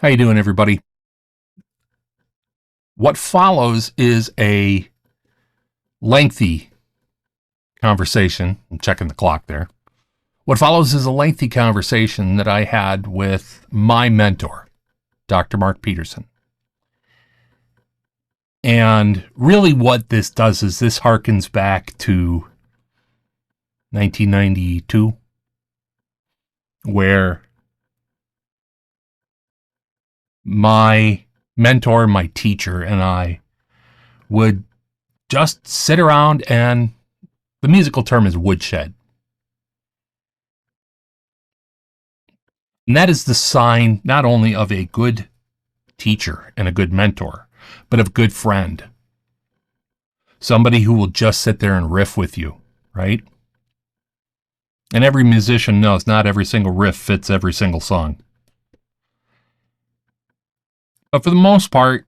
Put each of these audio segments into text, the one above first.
How you doing, everybody? What follows is a lengthy conversation. I'm checking the clock there. What follows is a lengthy conversation that I had with my mentor, Dr. Mark Peterson. And really what this does is this harkens back to 1992, where my mentor, my teacher, and I would just sit around, and the musical term is woodshed. And that is the sign not only of a good teacher and a good mentor, but of a good friend. Somebody who will just sit there and riff with you, right? And every musician knows not every single riff fits every single song. But for the most part,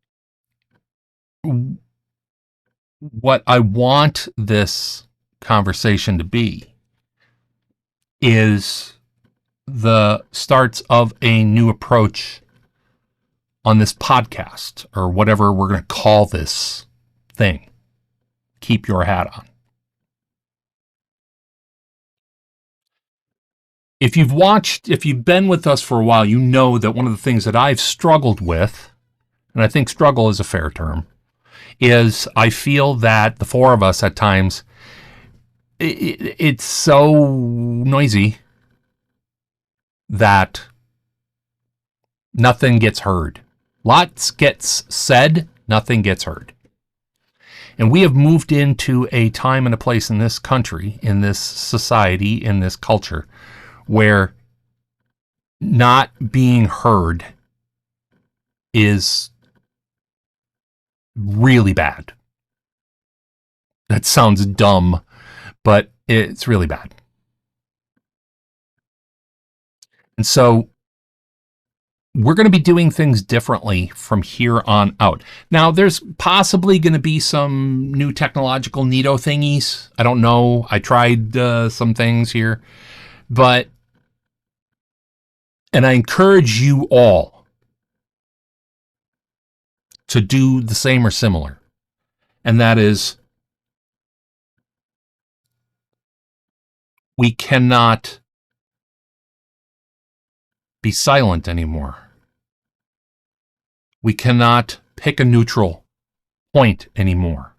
what I want this conversation to be is the starts of a new approach on this podcast, or whatever we're going to call this thing. Keep your hat on. If you've been with us for a while, you know that one of the things that I've struggled with, and I think struggle is a fair term, is I feel that the four of us at times, it's so noisy that nothing gets heard. Lots gets said, nothing gets heard. And we have moved into a time and a place in this country, in this society, in this culture, where not being heard is really bad. That sounds dumb, but it's really bad. And so we're going to be doing things differently from here on out. Now, there's possibly going to be some new technological neato thingies. I don't know. I tried some things here. And I encourage you all to do the same or similar. And that is, we cannot be silent anymore. We cannot pick a neutral point anymore.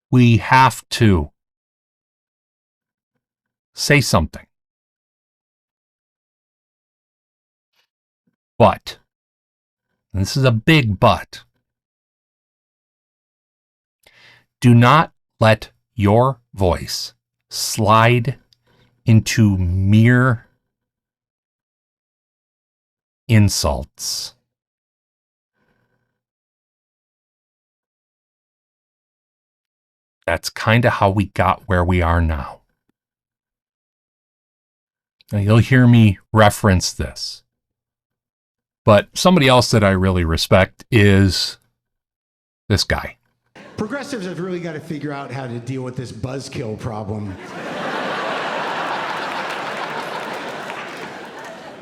We have to say something. But, and this is a big but, do not let your voice slide into mere insults. That's kind of how we got where we are now. Now, you'll hear me reference this. But somebody else that I really respect is this guy. Progressives have really got to figure out how to deal with this buzzkill problem.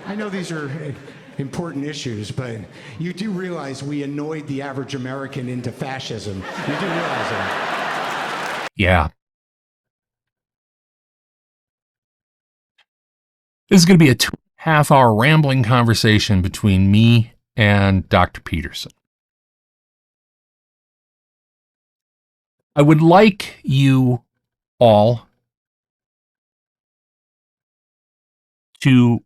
I know these are important issues, but you do realize we annoyed the average American into fascism. You do realize that. Yeah. This is going to be a 2.5-hour rambling conversation between me and Dr. Peterson. I would like you all to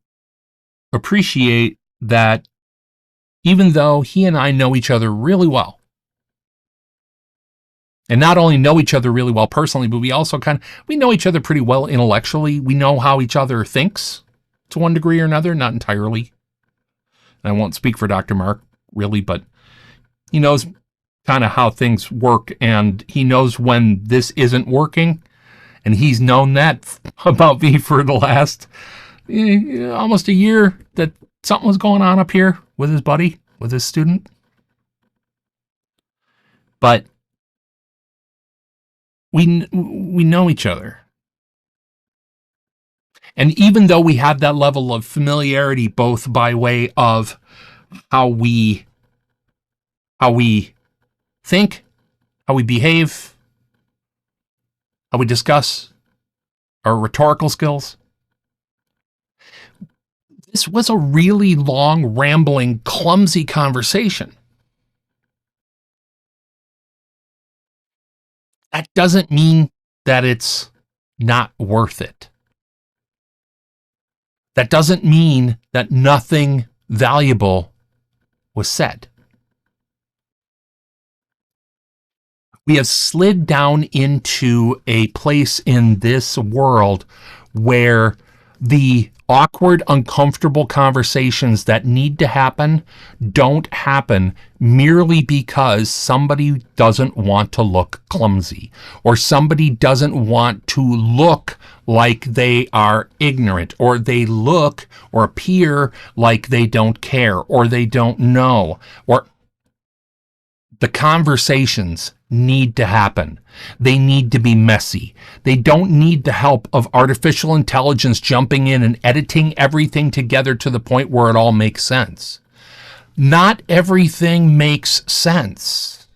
appreciate that even though he and I know each other really well, and not only know each other really well personally, but we also we know each other pretty well intellectually. We know how each other thinks to one degree or another, not entirely. And I won't speak for Dr. Mark, really, but he knows kind of how things work, and he knows when this isn't working, and he's known that about me for the last almost a year, that something was going on up here with his buddy, with his student. But we know each other. And even though we have that level of familiarity, both by way of how we think, how we behave, how we discuss our rhetorical skills, this was a really long, rambling, clumsy conversation. That doesn't mean that it's not worth it. That doesn't mean that nothing valuable was said. We have slid down into a place in this world where the awkward, uncomfortable conversations that need to happen don't happen merely because somebody doesn't want to look clumsy or somebody doesn't want to look like they are ignorant or they look or appear like they don't care or they don't know, or the conversations need to happen. They need to be messy. They don't need the help of artificial intelligence jumping in and editing everything together to the point where it all makes sense. Not everything makes sense.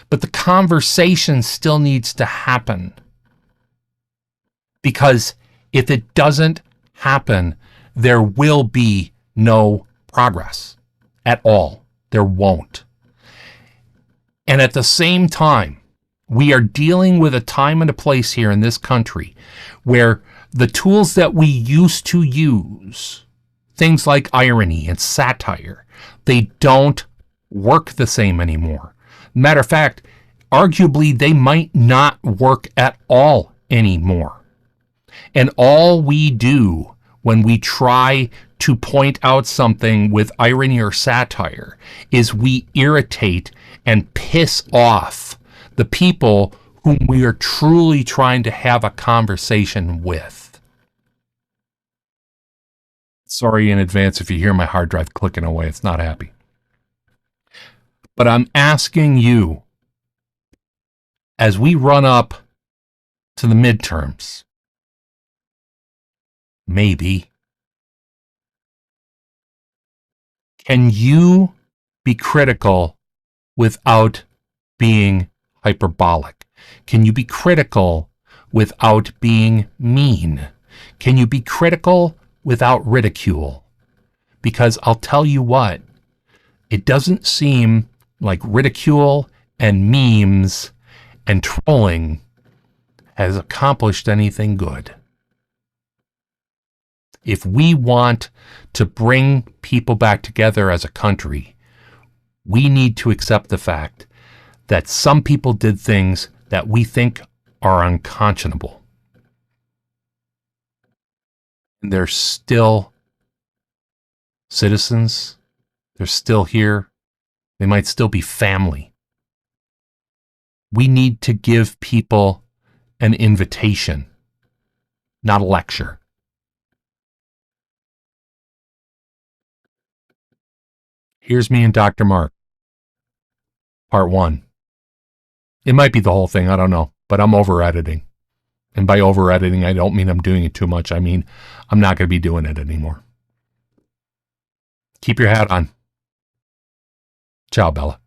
But the conversation still needs to happen. Because if it doesn't happen, there will be no progress at all. There won't. And at the same time, we are dealing with a time and a place here in this country where the tools that we used to use, things like irony and satire, they don't work the same anymore. Matter of fact, arguably, they might not work at all anymore. And all we do when we try to point out something with irony or satire is we irritate and piss off the people whom we are truly trying to have a conversation with. Sorry in advance if you hear my hard drive clicking away. It's not happy. But I'm asking you, as we run up to the midterms, maybe, can you be critical without being hyperbolic? Can you be critical without being mean? Can you be critical without ridicule? Because I'll tell you what, it doesn't seem like ridicule and memes and trolling has accomplished anything good. If we want to bring people back together as a country, we need to accept the fact that some people did things that we think are unconscionable. And they're still citizens. They're still here. They might still be family. We need to give people an invitation, not a lecture. Here's me and Dr. Mark. Part 1. It might be the whole thing, I don't know, but I'm over editing. And by over editing, I don't mean I'm doing it too much. I mean, I'm not going to be doing it anymore. Keep your hat on. Ciao, Bella.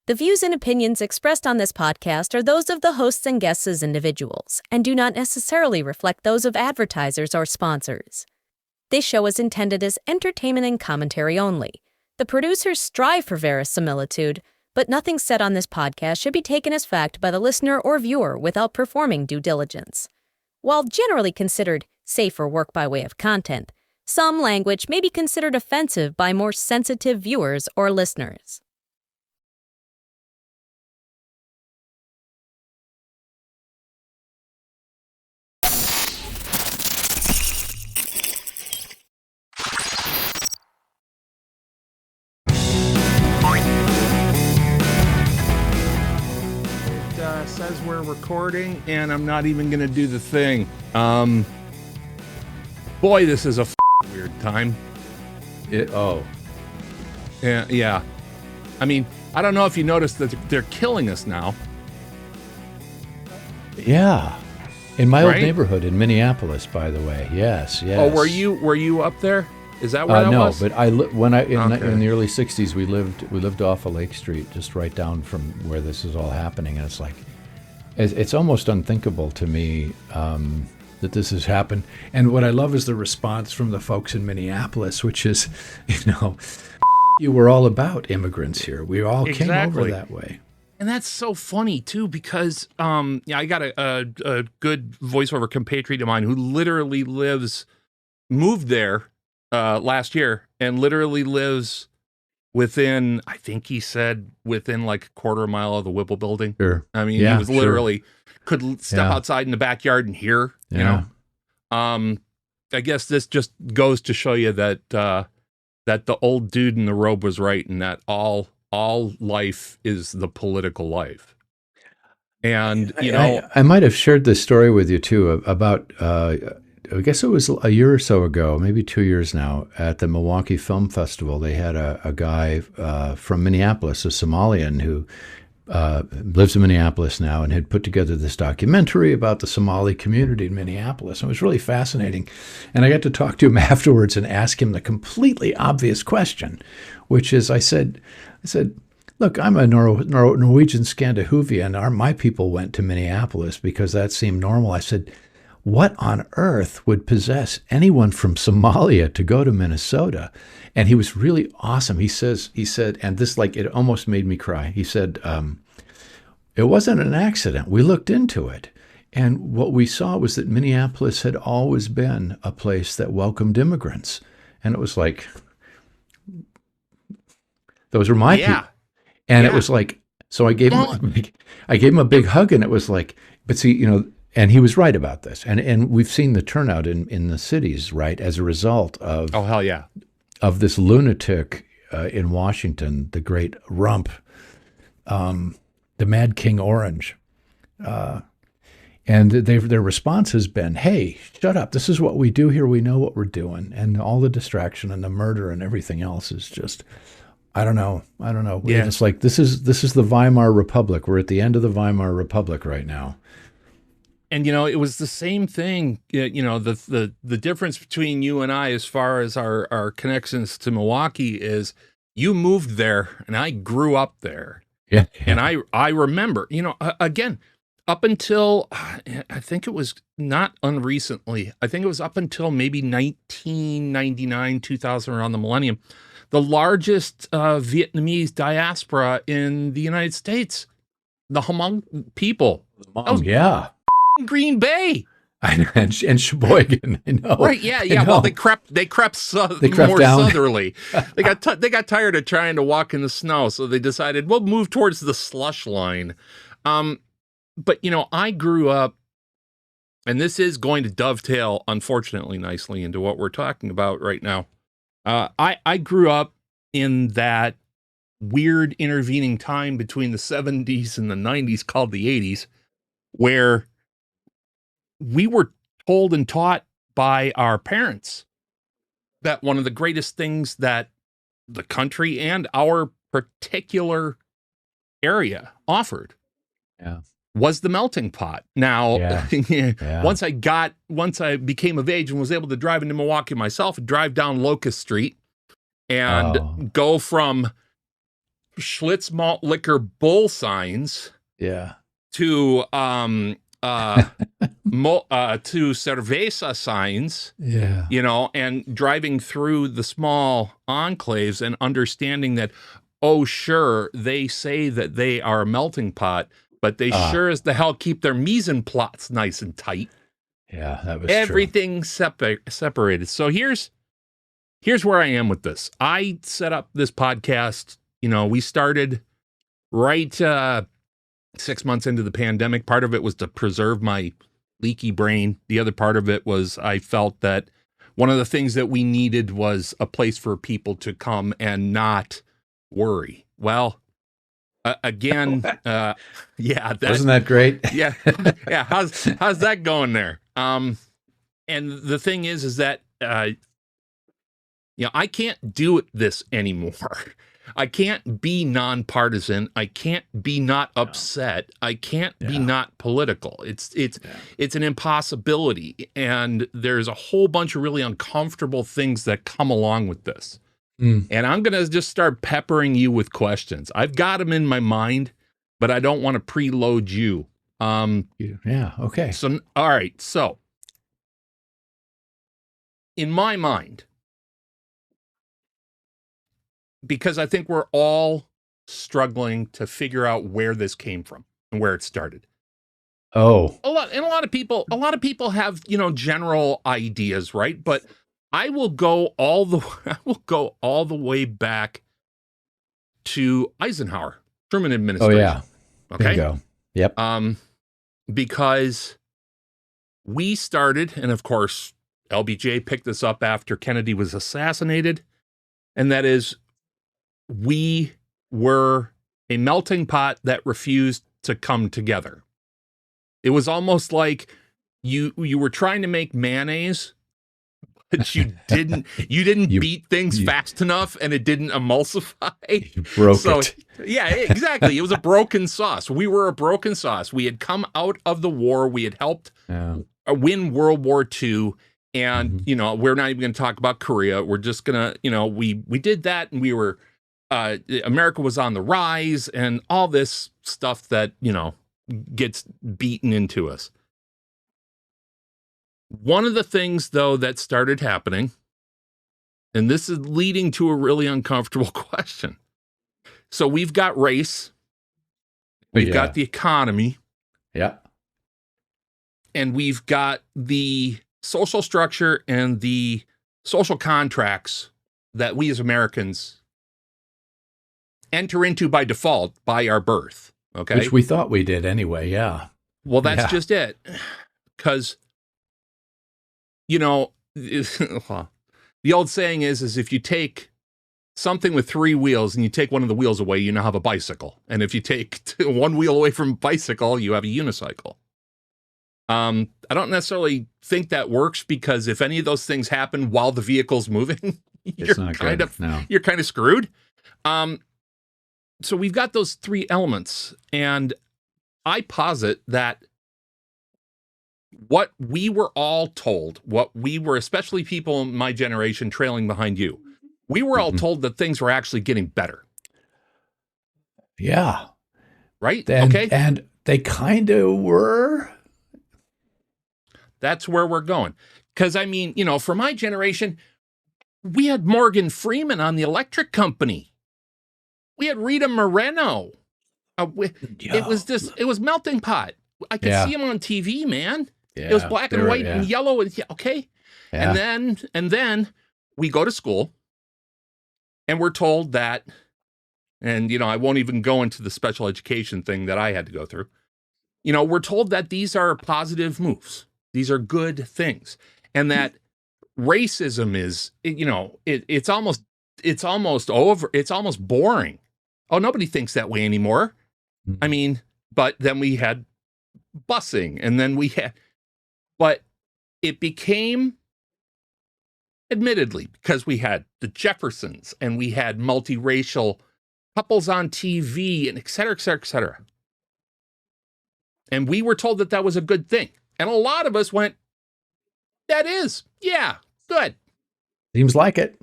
The views and opinions expressed on this podcast are those of the hosts and guests as individuals, and do not necessarily reflect those of advertisers or sponsors. This show is intended as entertainment and commentary only. The producers strive for verisimilitude, but nothing said on this podcast should be taken as fact by the listener or viewer without performing due diligence. While generally considered safe for work by way of content, some language may be considered offensive by more sensitive viewers or listeners. Says we're recording, and I'm not even going to do the thing. Boy, this is a weird time. Yeah. I mean, I don't know if you noticed that they're killing us now. Yeah. In my old Right? neighborhood in Minneapolis, by the way. Yes, yes. Oh, were you up there? Is that where that no, was? but when I Okay. in the early '60s, we lived off of Lake Street, just right down from where this is all happening, and it's like, it's almost unthinkable to me that this has happened. And what I love is the response from the folks in Minneapolis, which is, you were all about immigrants here. We all came over Exactly. that way. And that's so funny too, because I got a good voiceover compatriot of mine who literally moved there last year and literally lives within, I think he said within like a quarter mile of the Whipple building. Sure. I mean, Yeah, he was sure. literally could step Yeah. outside in the backyard and hear, you Yeah. know. I guess this just goes to show you that that the old dude in the robe was right, and that all life is the political life. And I might have shared this story with you too about I guess it was a year or so ago, maybe 2 years now, at the Milwaukee Film Festival. They had a guy from Minneapolis, a Somalian who lives in Minneapolis now, and had put together this documentary about the Somali community in Minneapolis. It was really fascinating. And I got to talk to him afterwards and ask him the completely obvious question, which is, I said, look, I'm a Norwegian Scandinavian, and my people went to Minneapolis because that seemed normal. I said, what on earth would possess anyone from Somalia to go to Minnesota? And he was really awesome. He said, and this, like, it almost made me cry. He said, it wasn't an accident. We looked into it. And what we saw was that Minneapolis had always been a place that welcomed immigrants. And it was like, those are my people. And it was like, so I gave him a big hug, and it was like, but see, and he was right about this. And we've seen the turnout in the cities, right, as a result of, oh, hell yeah, of this lunatic in Washington, the great rump, the Mad King Orange. And their response has been, hey, shut up. This is what we do here. We know what we're doing. And all the distraction and the murder and everything else is just, I don't know. Yeah. It's like, this is the Weimar Republic. We're at the end of the Weimar Republic right now. And, it was the same thing, the difference between you and I as far as our connections to Milwaukee is you moved there and I grew up there. Yeah. And I remember, again, up until, I think it was not unrecently, I think it was up until maybe 1999, 2000, around the millennium, the largest Vietnamese diaspora in the United States, the Hmong people. Yeah. Green Bay. And Sheboygan, I know. Right, yeah. I know. Well, they crept more down. southerly. They got tired of trying to walk in the snow, so they decided we'll move towards the slush line. But I grew up, and this is going to dovetail, unfortunately, nicely into what we're talking about right now. I grew up in that weird intervening time between the 70s and the 90s called the 80s, where we were told and taught by our parents that one of the greatest things that the country and our particular area offered was the melting pot. Now, once I became of age and was able to drive into Milwaukee myself, drive down Locust Street and go from Schlitz malt liquor bull signs to to cerveza signs, and driving through the small enclaves and understanding that, oh, sure, they say that they are a melting pot, but they sure as the hell keep their mise en plots nice and tight. Yeah, that was everything separated. So here's where I am with this. I set up this podcast. We started right 6 months into the pandemic. Part of it was to preserve my leaky brain. The other part of it was I felt that one of the things that we needed was a place for people to come and not worry. Well, again, wasn't that great? Yeah. How's that going there? And the thing is that I can't do this anymore. I can't be nonpartisan. I can't be not upset. I can't be not political. It's an impossibility. And there's a whole bunch of really uncomfortable things that come along with this. And I'm going to just start peppering you with questions. I've got them in my mind, but I don't want to preload you. Okay. So, all right. So, in my mind, because I think we're all struggling to figure out where this came from and where it started. Oh, A lot of people have, general ideas, right? But I will go all the way back to Eisenhower, Truman administration. Oh yeah. Okay. Bingo. Yep. Because we started, and of course, LBJ picked this up after Kennedy was assassinated, and that is, we were a melting pot that refused to come together. It was almost like you were trying to make mayonnaise, but you didn't beat things fast enough, and it didn't emulsify. You broke it. Yeah, exactly. It was a broken sauce. We were a broken sauce. We had come out of the war. We had helped win World War II. And, we're not even going to talk about Korea. We're just going to, we did that, and we were, America was on the rise, and all this stuff that, gets beaten into us. One of the things, though, that started happening, and this is leading to a really uncomfortable question. So we've got race, we've got the economy, and we've got the social structure and the social contracts that we as Americans enter into by default by our birth. Okay. Which we thought we did anyway. Yeah. Well, that's just it. Because, the old saying is if you take something with three wheels and you take one of the wheels away, you now have a bicycle. And if you take one wheel away from a bicycle, you have a unicycle. I don't necessarily think that works, because if any of those things happen while the vehicle's moving, you're kind of screwed. So we've got those three elements, and I posit that what we were all told, especially people in my generation trailing behind you, we were all told that things were actually getting better. Yeah. Right? Okay. And they kind of were. That's where we're going. Because, for my generation, we had Morgan Freeman on the electric company. We had Rita Moreno. It was melting pot. I could see him on TV, man. Yeah, it was black and white and yellow. Okay. Yeah. And then we go to school, and we're told that, and, I won't even go into the special education thing that I had to go through. We're told that these are positive moves. These are good things. And that racism is, it's almost over. It's almost boring. Oh, nobody thinks that way anymore. But then we had busing, and then but it became, admittedly, because we had the Jeffersons, and we had multiracial couples on TV, and et cetera, et cetera, et cetera. And we were told that was a good thing. And a lot of us went, that is, yeah, good. Seems like it.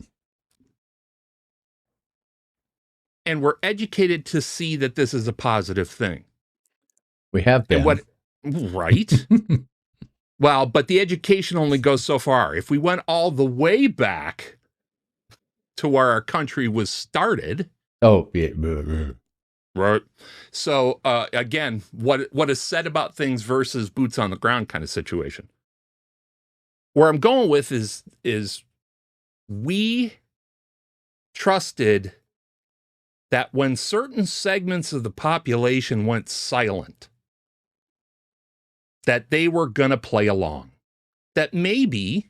And we're educated to see that this is a positive thing. We have been. Right? Well, but the education only goes so far. If we went all the way back to where our country was started. Oh, yeah. Right. So, again, what is said about things versus boots on the ground kind of situation. Where I'm going with is we trusted that when certain segments of the population went silent, that they were going to play along. That maybe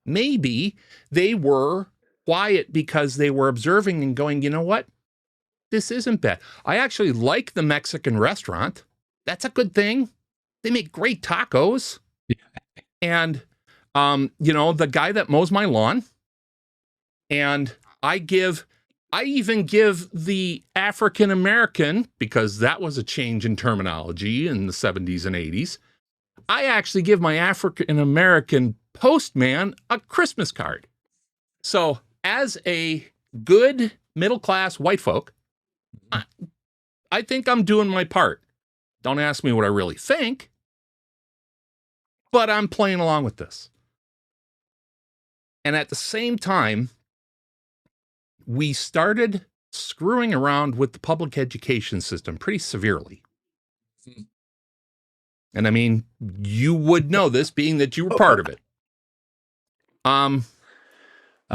they were quiet because they were observing and going, you know what? This isn't bad. I actually like the Mexican restaurant. That's a good thing. They make great tacos. And, the guy that mows my lawn, and I give I even give the African American, because that was a change in terminology in the 70s and 80s, I actually give my African American postman a Christmas card. So as a good middle-class white folk, I think I'm doing my part. Don't ask me what I really think, but I'm playing along with this. And at the same time, we started screwing around with the public education system pretty severely. And I mean, you would know this, being that you were part of it. I'm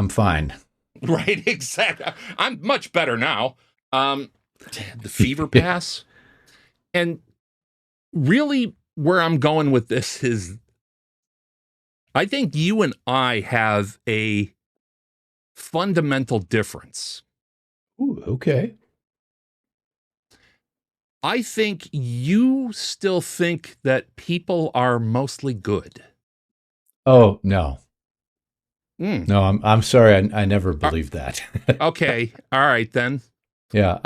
fine. Right, exactly. I'm much better now. The fever pass. And really where I'm going with this is, I think you and I have a fundamental difference. Ooh, okay. I think you still think that people are mostly good. Oh, no. No, I'm sorry. I never believed that. Okay. All right, then. Yeah.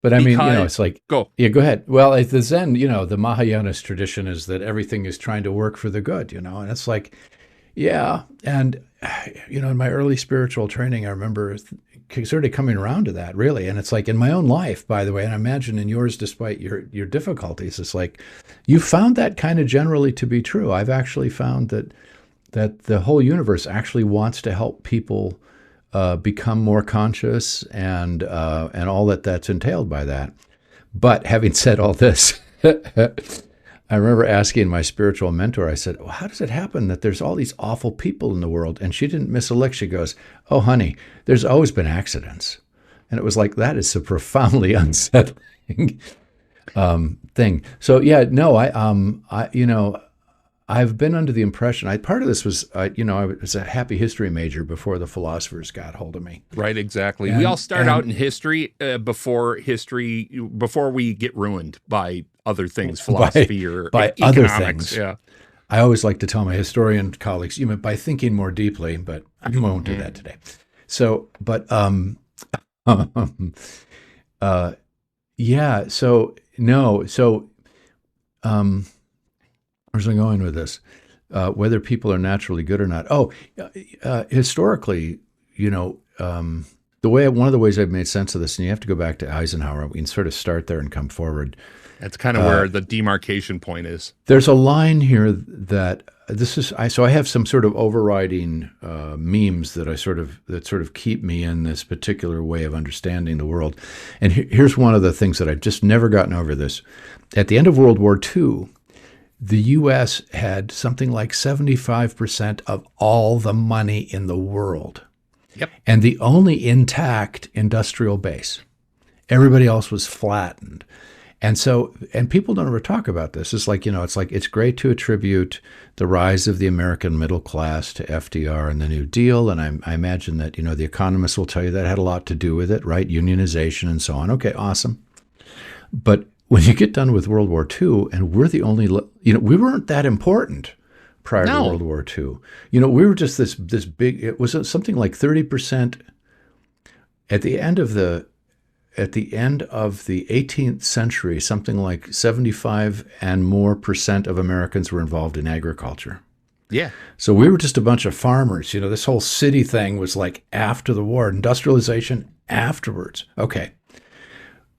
But I mean, it's like, go ahead. Well, it's the Zen, the Mahayanist tradition is that everything is trying to work for the good, and it's like, yeah. And, in my early spiritual training, I remember sort of coming around to that, really. And it's like in my own life, by the way, and I imagine in yours, despite your difficulties, it's like you found that kind of generally to be true. I've actually found that the whole universe actually wants to help people become more conscious and all that's entailed by that. But having said all this, I remember asking my spiritual mentor, I said, well, how does it happen that there's all these awful people in the world? And she didn't miss a lick. She goes, oh, honey, there's always been accidents. And it was like, that is a profoundly unsettling thing. So, yeah, no, I've been under the impression, part of this was, I was a happy history major before the philosophers got hold of me. Right, exactly. We all start out in history before we get ruined by other things, philosophy or by economics. Other things. Yeah. I always like to tell my historian colleagues, by thinking more deeply, but I won't do that today. So, but, yeah, so, no, so, where's I going with this? Whether people are naturally good or not. Historically, one of the ways I've made sense of this, and you have to go back to Eisenhower, we can sort of start there and come forward. That's kind of where the demarcation point is. There's a line here that I have some sort of overriding memes that sort of keep me in this particular way of understanding the world. And here's one of the things that I've just never gotten over this. At the end of World War II, the U.S. had something like 75% of all the money in the world. Yep. And the only intact industrial base. Everybody else was flattened. And people don't ever talk about this. It's like, it's great to attribute the rise of the American middle class to FDR and the New Deal. And I imagine that, the economists will tell you that had a lot to do with it, right? Unionization and so on. Okay, awesome. But when you get done with World War II, and we're the only, we weren't that important prior to World War II. We were just this big, it was something like 30% at the end of the 18th century, something like 75 and more % of Americans were involved in agriculture. Yeah. So we were just a bunch of farmers. This whole city thing was like after the war, industrialization afterwards. Okay.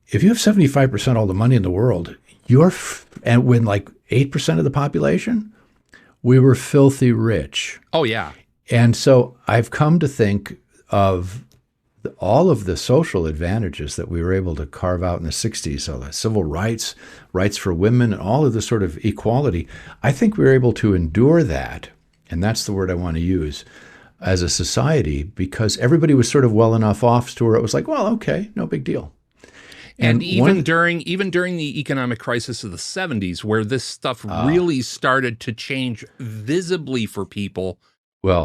If you have 75% of all the money in the world, and when like 8% of the population, we were filthy rich. Oh, yeah. And so I've come to think of all of the social advantages that we were able to carve out in the 60s, so the civil rights for women, and all of the sort of equality. I think we were able to endure that, and that's the word I want to use, as a society, because everybody was sort of well enough off to where it was like, well, okay, no big deal. And even during the economic crisis of the 70s, where this stuff really started to change visibly for people,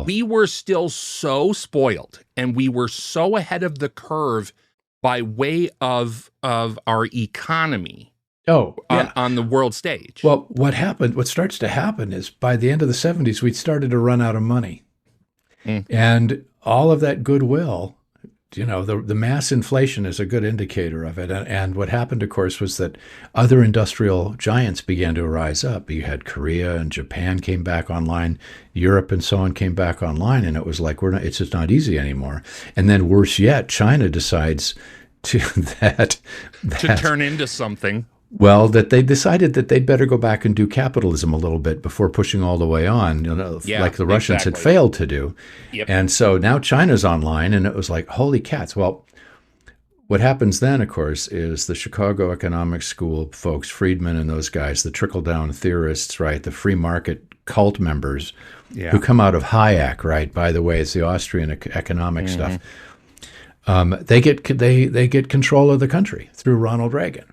we were still so spoiled, and we were so ahead of the curve by way of our economy on the world stage. Well, what starts to happen is by the end of the 70s, we started to run out of money. And all of that goodwill the mass inflation is a good indicator of it. And what happened, of course, was that other industrial giants began to rise up. You had Korea and Japan came back online, Europe and so on came back online, and it was like it's just not easy anymore. And then worse yet, China decides to turn into something. Well, that they decided that they'd better go back and do capitalism a little bit before pushing all the way on, like the Russians had failed to do. Yep. And so now China's online, and it was like, holy cats. Well, what happens then, of course, is the Chicago Economic School folks, Friedman and those guys, the trickle-down theorists, right, the free market cult members who come out of Hayek, right, by the way, it's the Austrian economic stuff. They get control of the country through Ronald Reagan.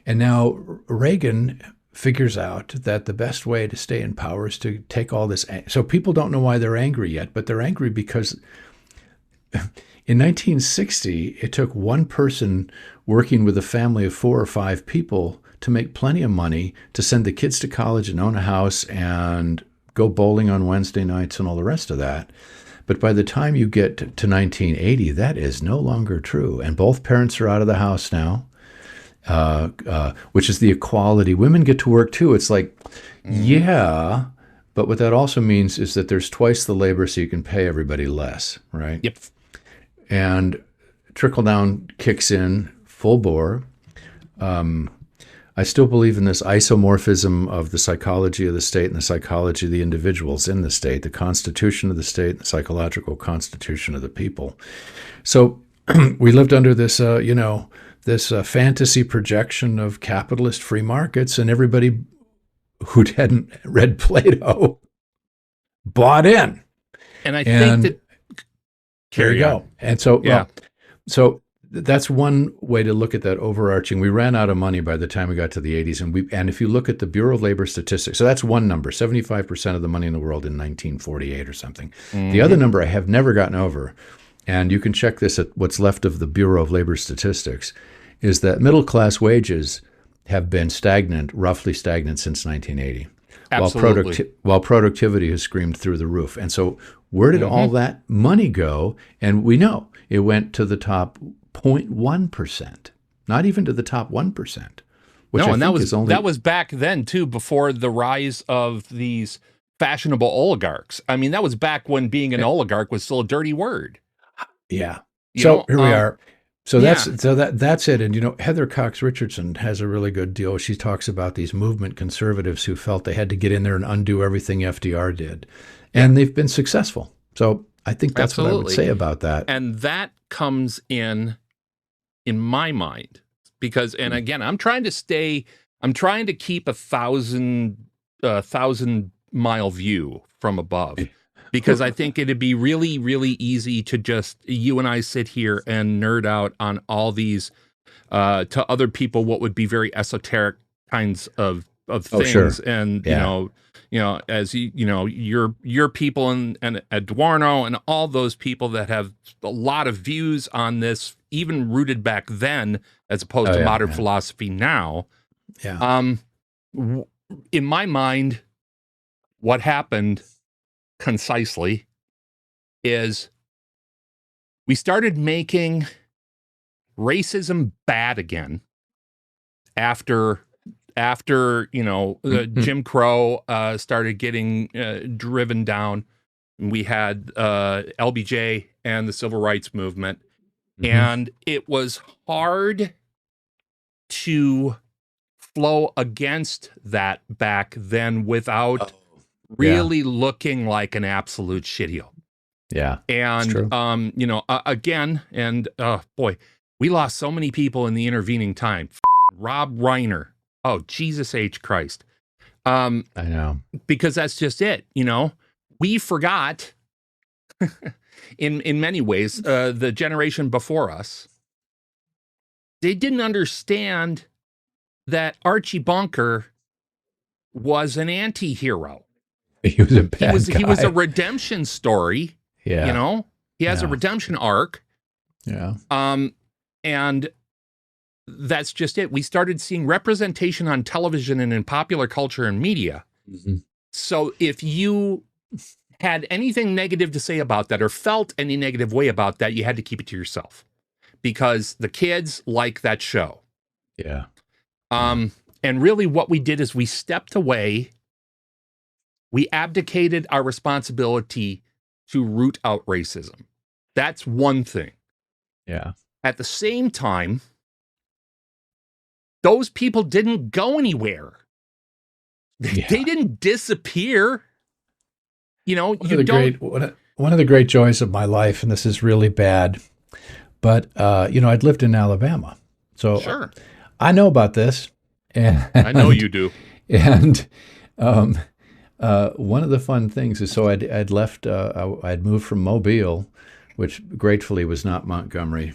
And now Reagan figures out that the best way to stay in power is to take all this. So people don't know why they're angry yet, but they're angry because in 1960, it took one person working with a family of 4 or 5 people to make plenty of money to send the kids to college and own a house and go bowling on Wednesday nights and all the rest of that. But by the time you get to 1980, that is no longer true. And both parents are out of the house now. Which is the equality. Women get to work too. It's like, yeah, but what that also means is that there's twice the labor, so you can pay everybody less, right? Yep. And trickle down kicks in full bore. I still believe in this isomorphism of the psychology of the state and the psychology of the individuals in the state, the constitution of the state, the psychological constitution of the people. So we lived under this, this fantasy projection of capitalist free markets, and everybody who hadn't read Plato bought in. And I think that there you go. And so, so that's one way to look at that overarching. We ran out of money by the time we got to the 80s, and if you look at the Bureau of Labor Statistics, so that's one number, 75% of the money in the world in 1948 or something. The other number I have never gotten over, and you can check this at what's left of the Bureau of Labor Statistics, is that middle-class wages have been roughly stagnant since 1980, while productivity has screamed through the roof. And so where did all that money go? And we know it went to the top 0.1%, not even to the top 1%. That was back then, too, before the rise of these fashionable oligarchs. I mean, that was back when being an oligarch was still a dirty word. Yeah. Here we are. So that's it. And Heather Cox Richardson has a really good deal. She talks about these movement conservatives who felt they had to get in there and undo everything FDR did, and they've been successful. So I think that's what I would say about that. And that comes in my mind, because, and again, I'm trying to keep a 1,000-mile view from above. Because I think it'd be really, really easy to just, you and I sit here and nerd out on all these, to other people, what would be very esoteric kinds of things. Sure. And, as your people and Eduardo and all those people that have a lot of views on this, even rooted back then, as opposed to modern philosophy now. Yeah. In my mind, what happened concisely is we started making racism bad again after Jim Crow started getting driven down. We had LBJ and the Civil Rights Movement, and it was hard to flow against that back then without really looking like an absolute shitheel. Yeah. And, again, and boy, we lost so many people in the intervening time. Rob Reiner. Oh, Jesus H. Christ. I know. Because that's just it. We forgot in many ways, the generation before us, they didn't understand that Archie Bunker was an anti-hero. He was a bad guy. He was a redemption story. Yeah. He has a redemption arc. Yeah. And that's just it. We started seeing representation on television and in popular culture and media. So if you had anything negative to say about that or felt any negative way about that, you had to keep it to yourself because the kids like that show. Yeah. And really what we did is we stepped away. We abdicated our responsibility to root out racism. That's one thing. Yeah. At the same time, those people didn't go anywhere. Yeah. They didn't disappear. You know, one of the great joys of my life, and this is really bad, but I'd lived in Alabama, so sure. I know about this. And I know you do. And one of the fun things is, so I'd left. I'd moved from Mobile, which gratefully was not Montgomery.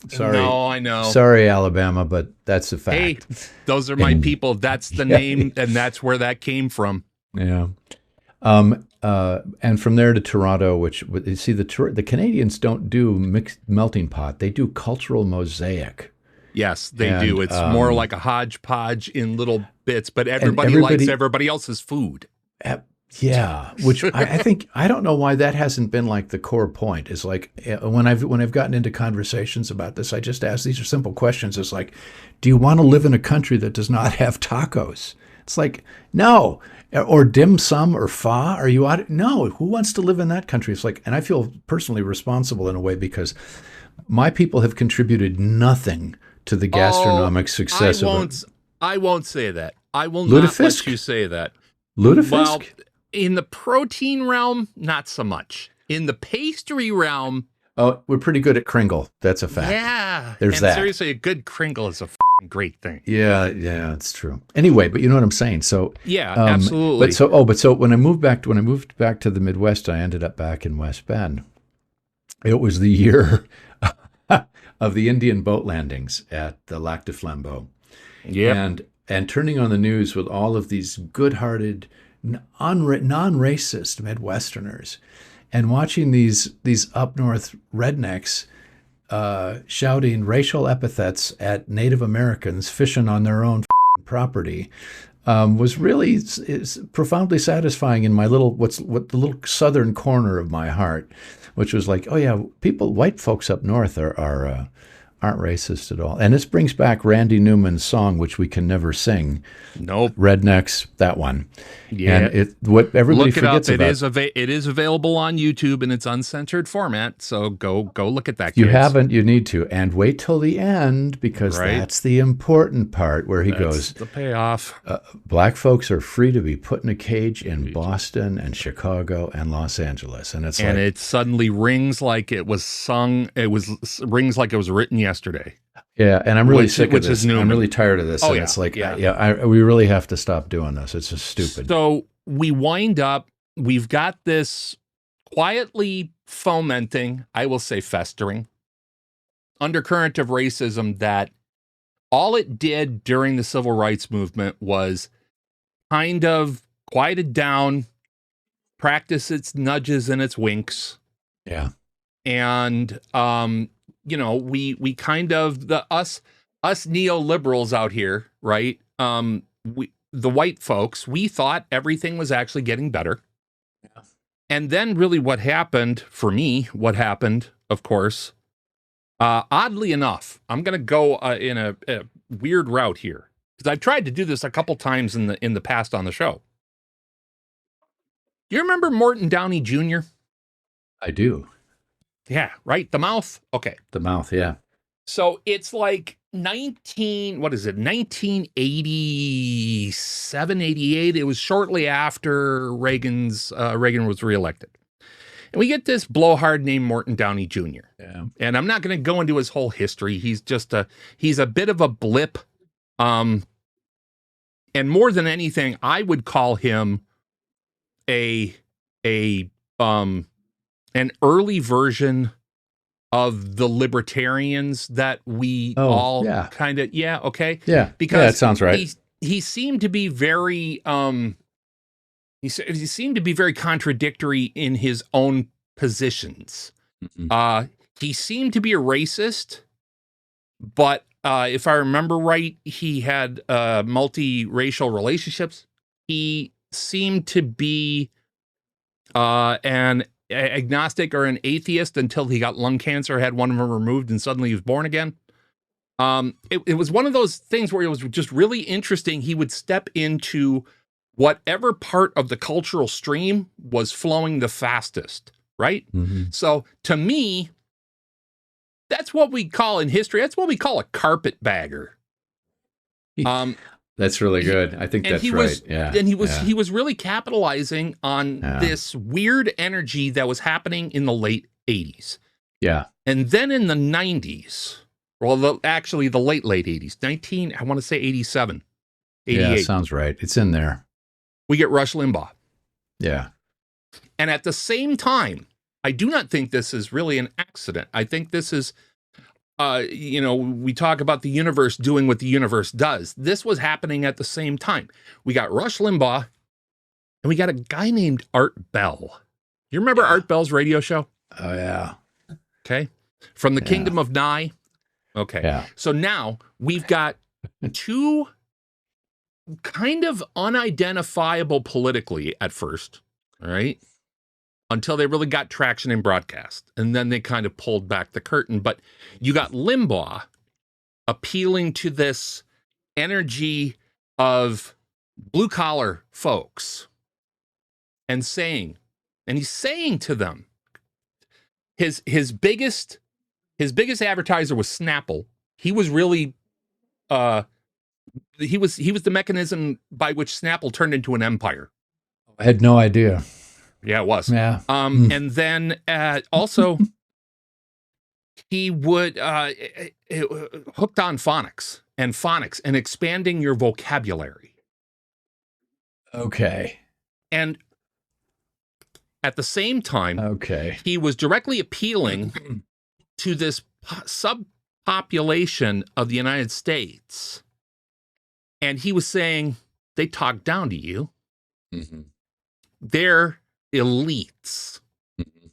Sorry. No, I know. Sorry, Alabama, but that's a fact. Hey, those are my people. That's the name, and that's where that came from. Yeah. And from there to Toronto, which you see the Canadians don't do mixed melting pot; they do cultural mosaic. Yes, they do. It's more like a hodgepodge in little bits, but everybody likes everybody else's food. Yeah, which I think, I don't know why that hasn't been like the core point. Is like when I've gotten into conversations about this, I just ask, these are simple questions. It's like, do you want to live in a country that does not have tacos? It's like, no. Or dim sum or pho? Are you out? No. Who wants to live in that country? It's like, and I feel personally responsible in a way because my people have contributed nothing to the gastronomic success of it. I won't say that. I will not let you say that. Lutefisk? Well, in the protein realm, not so much. In the pastry realm, oh, we're pretty good at Kringle. That's a fact. Yeah, there's that. Seriously, a good Kringle is a great thing. Yeah, it's true. Anyway, but you know what I'm saying. So yeah, absolutely. But so when I moved back to the Midwest, I ended up back in West Bend. It was the year of the Indian boat landings at the Lac de Flambeau. Yeah, and turning on the news with all of these good-hearted, non-racist Midwesterners, and watching these up north rednecks shouting racial epithets at Native Americans fishing on their own property was really is profoundly satisfying in my little the little southern corner of my heart, which was like, oh yeah, white folks up north aren't racist at all. And this brings back Randy Newman's song, which we can never sing. Nope. Rednecks, that one. Yeah. And what everybody forgets about. It is available on YouTube in its uncensored format. So go look at that. If you kids. haven't, you need to. And wait till the end, because that's the important part where he goes. The payoff. Black folks are free to be put in a cage in Boston and Chicago and Los Angeles. And it suddenly rings like it was sung. Rings like it was written yesterday. Yeah, and I'm really sick of this. I'm really tired of this. Oh, and it's like, we really have to stop doing this. It's just stupid. So we wind up, we've got this quietly fomenting, I will say festering, undercurrent of racism that all it did during the civil rights movement was kind of quieted down, practice its nudges and its winks. Yeah. And, we kind of, us neoliberals out here, right? The white folks, we thought everything was actually getting better. Yeah. And then really what happened, of course, oddly enough, I'm going to go in a weird route here, because I've tried to do this a couple times in the past on the show. You remember Morton Downey Jr.? I do. Yeah, right? The mouth? Okay. The mouth, yeah. So it's like 1987, 88. It was shortly after Reagan was reelected. And we get this blowhard named Morton Downey Jr. Yeah. And I'm not going to go into his whole history. He's a bit of a blip. And more than anything, I would call him an early version of the libertarians that we kind of, okay. Yeah. Because that sounds right. He seemed to be very, he seemed to be very contradictory in his own positions. Mm-hmm. He seemed to be a racist, but if I remember right, he had multiracial relationships. He seemed to be an agnostic or an atheist until he got lung cancer, had one of them removed, and suddenly he was born again. It was one of those things where it was just really interesting. He would step into whatever part of the cultural stream was flowing the fastest, right? Mm-hmm. So to me, that's what we call in history, that's what we call a carpetbagger. That's really good. I think that's right. Yeah. And he was really capitalizing on this weird energy that was happening in the late 80s. Yeah. And then in the 90s, well, actually the late 80s, I want to say 87, 88. Yeah, sounds right. It's in there. We get Rush Limbaugh. Yeah. And at the same time, I do not think this is really an accident. I think this is, we talk about the universe doing what the universe does. This was happening at the same time. We got Rush Limbaugh, and we got a guy named Art Bell. You remember Art Bell's radio show? Oh, yeah. Okay. From the Kingdom of Nye. Okay. Yeah. So now we've got two kind of unidentifiable politically at first, all right, until they really got traction in broadcast. And then they kind of pulled back the curtain. But you got Limbaugh appealing to this energy of blue-collar folks and he's saying to them, his biggest advertiser was Snapple. He was really he was the mechanism by which Snapple turned into an empire. I had no idea. Yeah, it was. Yeah. And then also he would hooked on phonics and expanding your vocabulary. Okay. And at the same time, he was directly appealing to this subpopulation of the United States. And he was saying, they talk down to you. Mm-hmm. They're elites. Mm-hmm.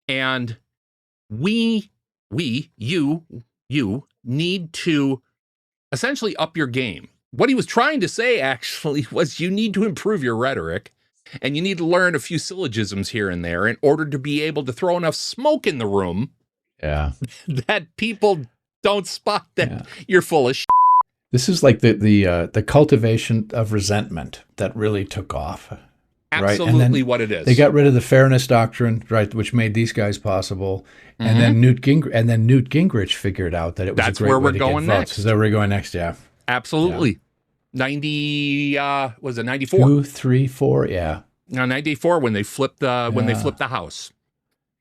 And you need to essentially up your game. What he was trying to say actually was you need to improve your rhetoric and you need to learn a few syllogisms here and there in order to be able to throw enough smoke in the room that people don't spot that you're full of shit. This is like the cultivation of resentment that really took off. Absolutely what it is. They got rid of the fairness doctrine, right, which made these guys possible. Mm-hmm. And then Newt Gingrich figured out that it was a great way to get votes. Next. So that's where we're going next, yeah. Absolutely. Yeah. 94? 2, 3, 4, yeah. No, 94 when they flipped the house.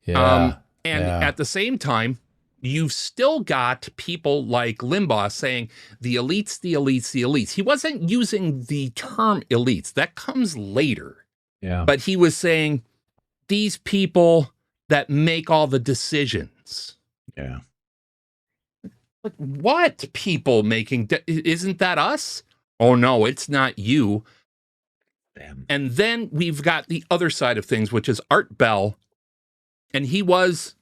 Yeah. At the same time, you've still got people like Limbaugh saying the elites, the elites, the elites. He wasn't using the term elites. That comes later. Yeah. But he was saying these people that make all the decisions. Yeah. Like, what people making? Isn't that us? Oh, no, it's not you. Damn. And then we've got the other side of things, which is Art Bell. And he was,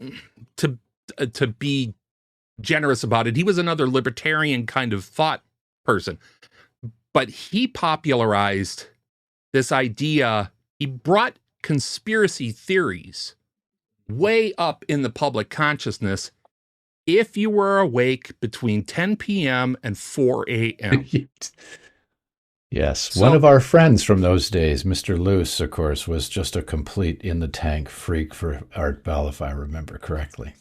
to be generous about it, he was another libertarian kind of thought person. But he popularized this idea. He brought conspiracy theories way up in the public consciousness if you were awake between 10 p.m. and 4 a.m. Yes. One of our friends from those days, Mr. Luce, of course, was just a complete in-the-tank freak for Art Bell, if I remember correctly.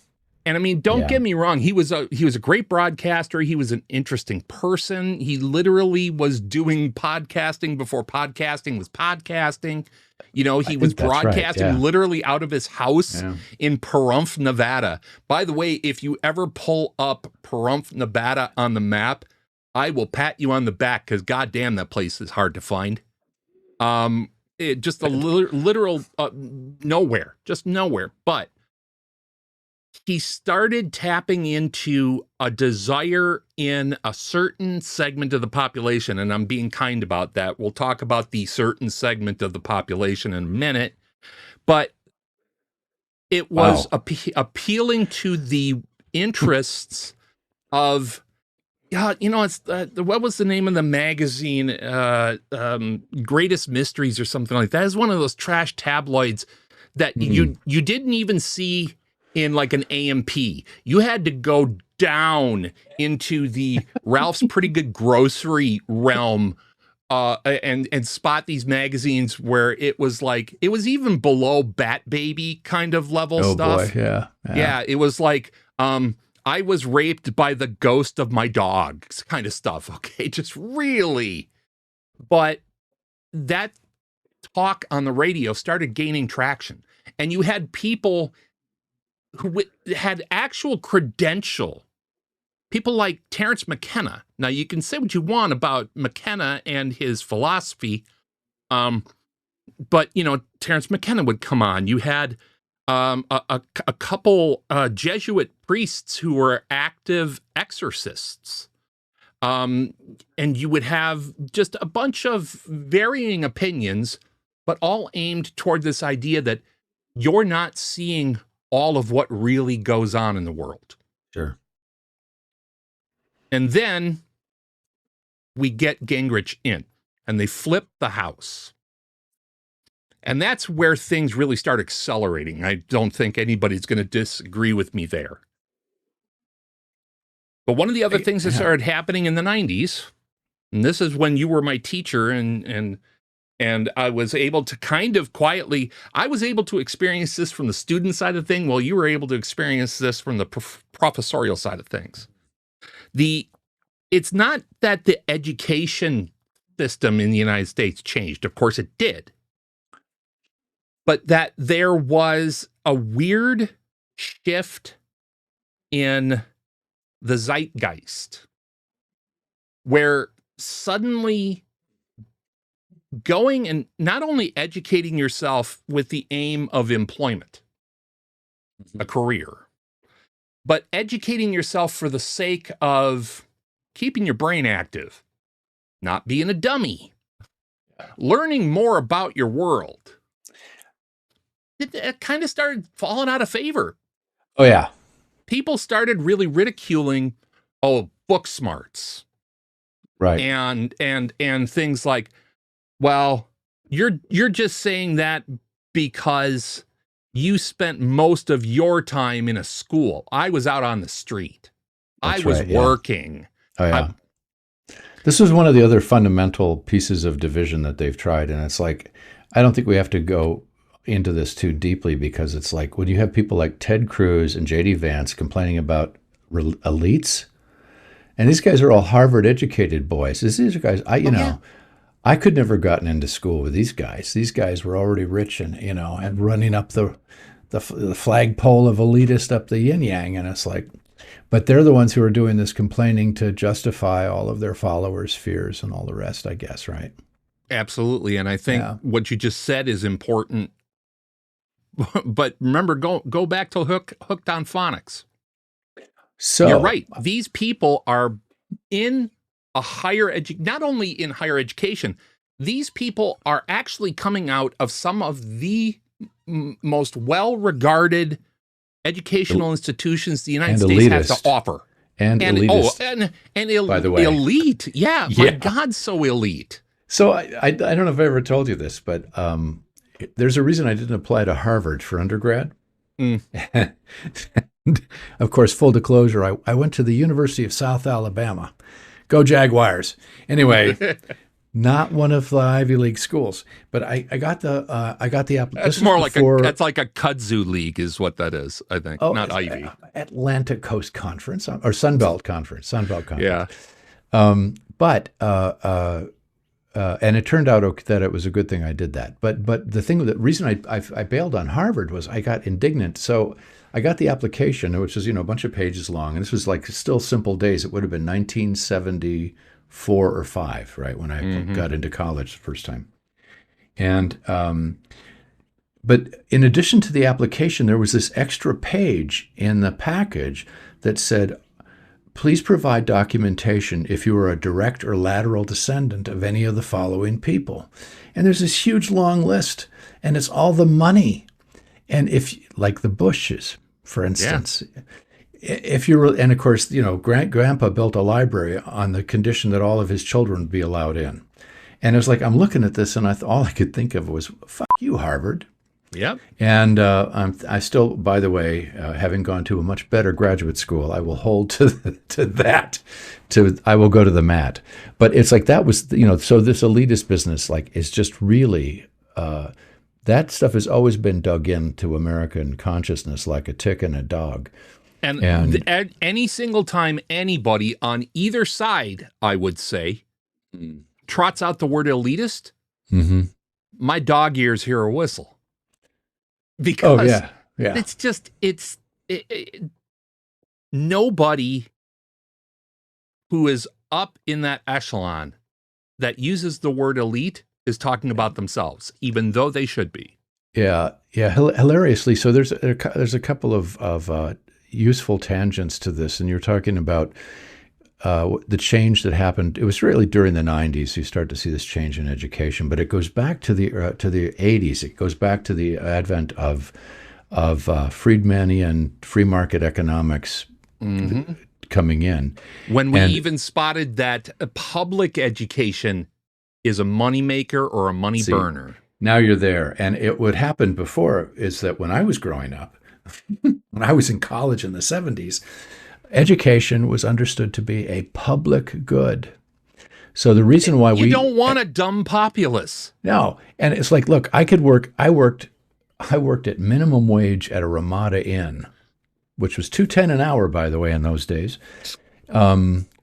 And I mean, don't get me wrong. He was a great broadcaster. He was an interesting person. He literally was doing podcasting before podcasting was podcasting. You know, he was broadcasting literally out of his house in Pahrump, Nevada. By the way, if you ever pull up Pahrump, Nevada on the map, I will pat you on the back because goddamn, that place is hard to find. Just a literal nowhere, just nowhere. But he started tapping into a desire in a certain segment of the population, and I'm being kind about that. We'll talk about the certain segment of the population in a minute, but it was appealing to the interests of Yeah, it's what was the name of the magazine? Greatest Mysteries or something like that. It's one of those trash tabloids that you didn't even see in like an AMP. You had to go down into the Ralph's Pretty Good Grocery realm and spot these magazines where it was even below Bat Baby kind of level stuff. Boy, yeah. Yeah, it was like I was raped by the ghost of my dog kind of stuff. Okay, just really. But that talk on the radio started gaining traction, and you had people who had actual credential. People like Terence McKenna. Now, you can say what you want about McKenna and his philosophy, but, Terence McKenna would come on. You had a couple Jesuit priests who were active exorcists. And you would have just a bunch of varying opinions, but all aimed toward this idea that you're not seeing all of what really goes on in the world. Sure. And then we get Gingrich in, and they flip the House. And that's where things really start accelerating. I don't think anybody's going to disagree with me there. But one of the other things that started happening in the 90s, and this is when you were my teacher, and I was able to kind of quietly, I was able to experience this from the student side of things, while you were able to experience this from the professorial side of things. It's not that the education system in the United States changed. Of course it did. But that there was a weird shift in the zeitgeist where suddenly going and not only educating yourself with the aim of employment, a career, but educating yourself for the sake of keeping your brain active, not being a dummy, learning more about your world. It kind of started falling out of favor. Oh, yeah. People started really ridiculing, book smarts. Right. And things like, well, you're just saying that because you spent most of your time in a school. I was out on the street. I was working. Oh, yeah. This was one of the other fundamental pieces of division that they've tried. And it's like, I don't think we have to go into this too deeply, because it's like when you have people like Ted Cruz and J.D. Vance complaining about elites, and these guys are all Harvard educated boys. These are guys, I could never gotten into school with these guys. These guys were already rich and running up the flagpole of elitist up the yin yang. And it's like, but they're the ones who are doing this complaining to justify all of their followers' fears and all the rest, I guess, right? Absolutely. And I think what you just said is important. But remember, go back to Hooked on Phonics. So you're right. These people are in a not only in higher education, these people are actually coming out of some of the most well-regarded educational institutions the United States has to offer. And elitist. By the way. Elite. Yeah, my God, so elite. So I don't know if I ever told you this, but there's a reason I didn't apply to Harvard for undergrad. Of course, full disclosure, I went to the University of South Alabama. Go Jaguars. Anyway, not one of the Ivy League schools, but I got the application. That's more like that's like a kudzu league is what that is, I think. Not Ivy. Atlantic Coast Conference or Sunbelt Conference. Yeah. And it turned out that it was a good thing I did that. But the reason I bailed on Harvard was I got indignant. So I got the application, which was a bunch of pages long, and this was like still simple days. It would have been 1974 or 5, right, when I got into college the first time. And but in addition to the application, there was this extra page in the package that said, please provide documentation if you are a direct or lateral descendant of any of the following people. And there's this huge long list, and it's all the money. And if, like the Bushes, for instance, if you're, and of course, Grandpa built a library on the condition that all of his children would be allowed in. And it was like, I'm looking at this and all I could think of was, fuck you, Harvard. Yep. And I still, by the way, having gone to a much better graduate school, I will hold to that. I will go to the mat. But it's like that was, so this elitist business, like, is just really, that stuff has always been dug into American consciousness like a tick and a dog. And any single time anybody on either side, I would say, trots out the word elitist, my dog ears hear a whistle. Because it's just, nobody who is up in that echelon that uses the word elite is talking about themselves, even though they should be. Yeah. Hilariously, so there's a couple of useful tangents to this, and you're talking about the change that happened. It was really during the 90s you start to see this change in education, but it goes back to the 80s. It goes back to the advent of Friedmanian free market economics coming in. When we even spotted that public education is a moneymaker or a money burner. Now you're there. And what happened before is that when I was growing up, when I was in college in the 70s, education was understood to be a public good. So the reason why you don't want a dumb populace. No. And it's like, look, I worked at minimum wage at a Ramada Inn, which was $2.10 an hour, by the way, in those days.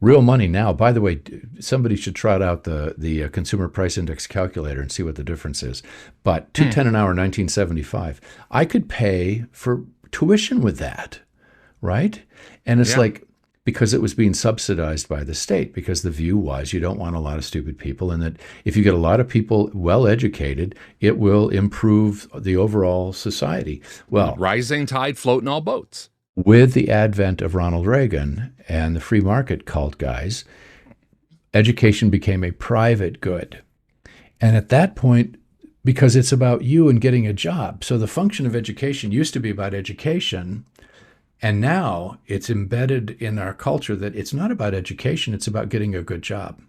Real money now. By the way, somebody should trot out the Consumer Price Index calculator and see what the difference is. But $2.10 an hour, 1975. I could pay for tuition with that, right? And it's like, because it was being subsidized by the state, because the view was you don't want a lot of stupid people, and that if you get a lot of people well educated, it will improve the overall society. Well, rising tide floating all boats. With the advent of Ronald Reagan and the free market cult guys, education became a private good. And at that point, because it's about you and getting a job, so the function of education used to be about education, and now it's embedded in our culture that it's not about education, it's about getting a good job.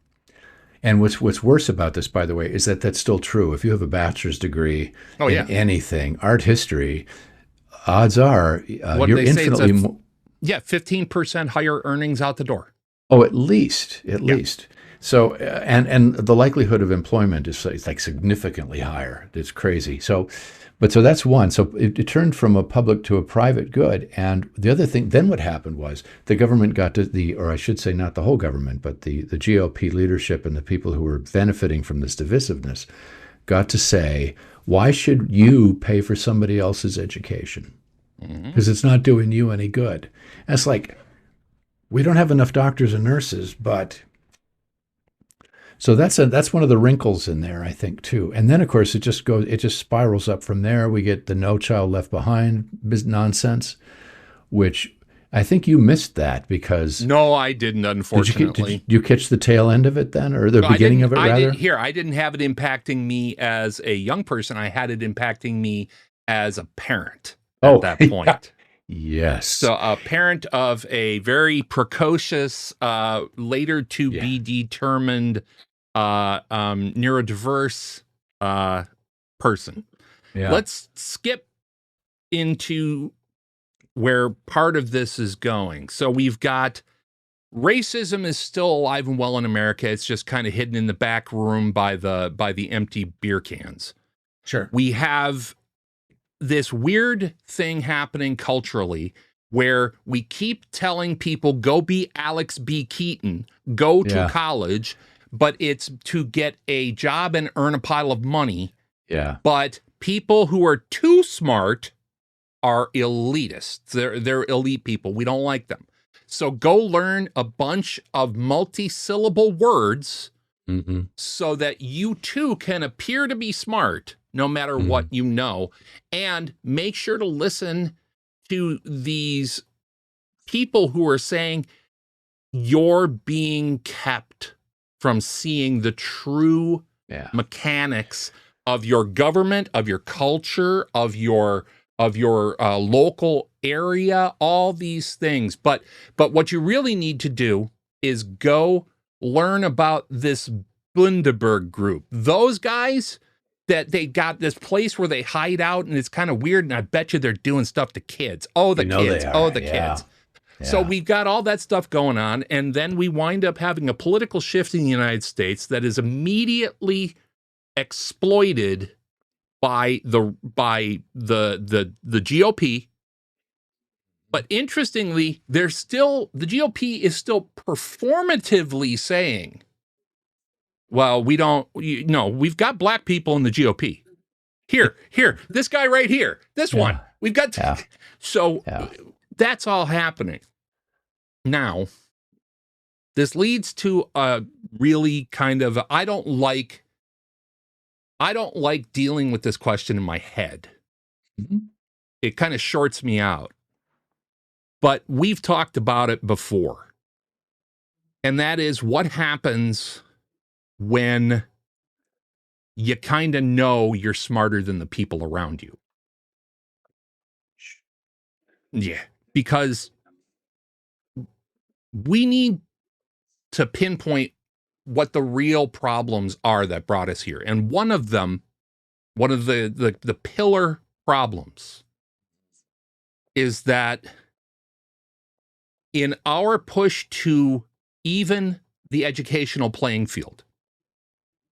And what's worse about this, by the way, is that that's still true. If you have a bachelor's degree in anything, art history, odds are you're infinitely more. Yeah, 15% higher earnings out the door. Oh, at least. So, and the likelihood of employment is like significantly higher. It's crazy. So that's one. So it turned from a public to a private good. And the other thing, then what happened was the government got to or I should say not the whole government, but the GOP leadership and the people who were benefiting from this divisiveness got to say, why should you pay for somebody else's education? Because it's not doing you any good. And it's like, we don't have enough doctors and nurses, but so that's one of the wrinkles in there, I think, too. And then, of course, it just spirals up from there. We get the No Child Left Behind nonsense, which I think you missed that because... No, I didn't, unfortunately. Did you catch the tail end of it then, or the beginning of it, rather? I didn't have it impacting me as a young person. I had it impacting me as a parent at that point. Yeah. Yes. So a parent of a very precocious, later to be determined neurodiverse person. Yeah. Let's skip into where part of this is going. So we've got racism is still alive and well in America. It's just kind of hidden in the back room by the empty beer cans. Sure. We have this weird thing happening culturally where we keep telling people, go be Alex B. Keaton, go to college, but it's to get a job and earn a pile of money. Yeah. But people who are too smart are elitists. They're elite people. We don't like them. So go learn a bunch of multi-syllable words so that you too can appear to be smart no matter what you know, and make sure to listen to these people who are saying you're being kept from seeing the true mechanics of your government, of your culture, of your of your local area, all these things. But what you really need to do is go learn about this Bundaberg group. Those guys that they got this place where they hide out, and it's kind of weird, and I bet you they're doing stuff to kids. Oh, the kids. Oh, the kids. So we've got all that stuff going on, and then we wind up having a political shift in the United States that is immediately exploited by the GOP. But interestingly, the GOP is still performatively saying, well, we've got black people in the GOP. Here, this guy right here, this one, we've got. So that's all happening. Now, this leads to a really kind of, I don't like dealing with this question in my head. Mm-hmm. It kind of shorts me out. But we've talked about it before. And that is what happens when you kind of know you're smarter than the people around you. Yeah, because we need to pinpoint what the real problems are that brought us here. And one of them, one of the pillar problems is that in our push to even the educational playing field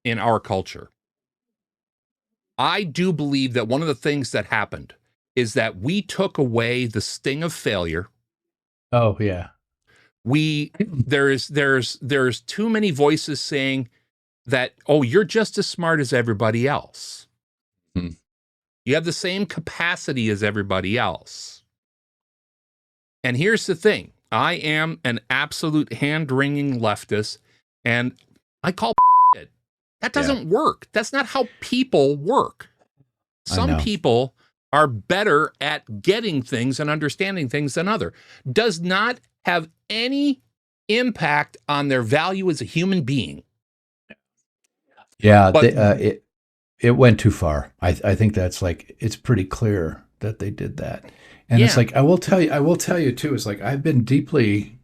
in our culture, I do believe that one of the things that happened is that we took away the sting of failure. Oh, yeah. There's too many voices saying that, oh, you're just as smart as everybody else. Hmm. You have the same capacity as everybody else. And here's the thing. I am an absolute hand-wringing leftist, and I call it. That doesn't work. That's not how people work. Some people are better at getting things and understanding things than others. Does not have any impact on their value as a human being. Yeah, but it went too far. I think that's like, it's pretty clear that they did that. And it's like, I will tell you too, it's like I've been deeply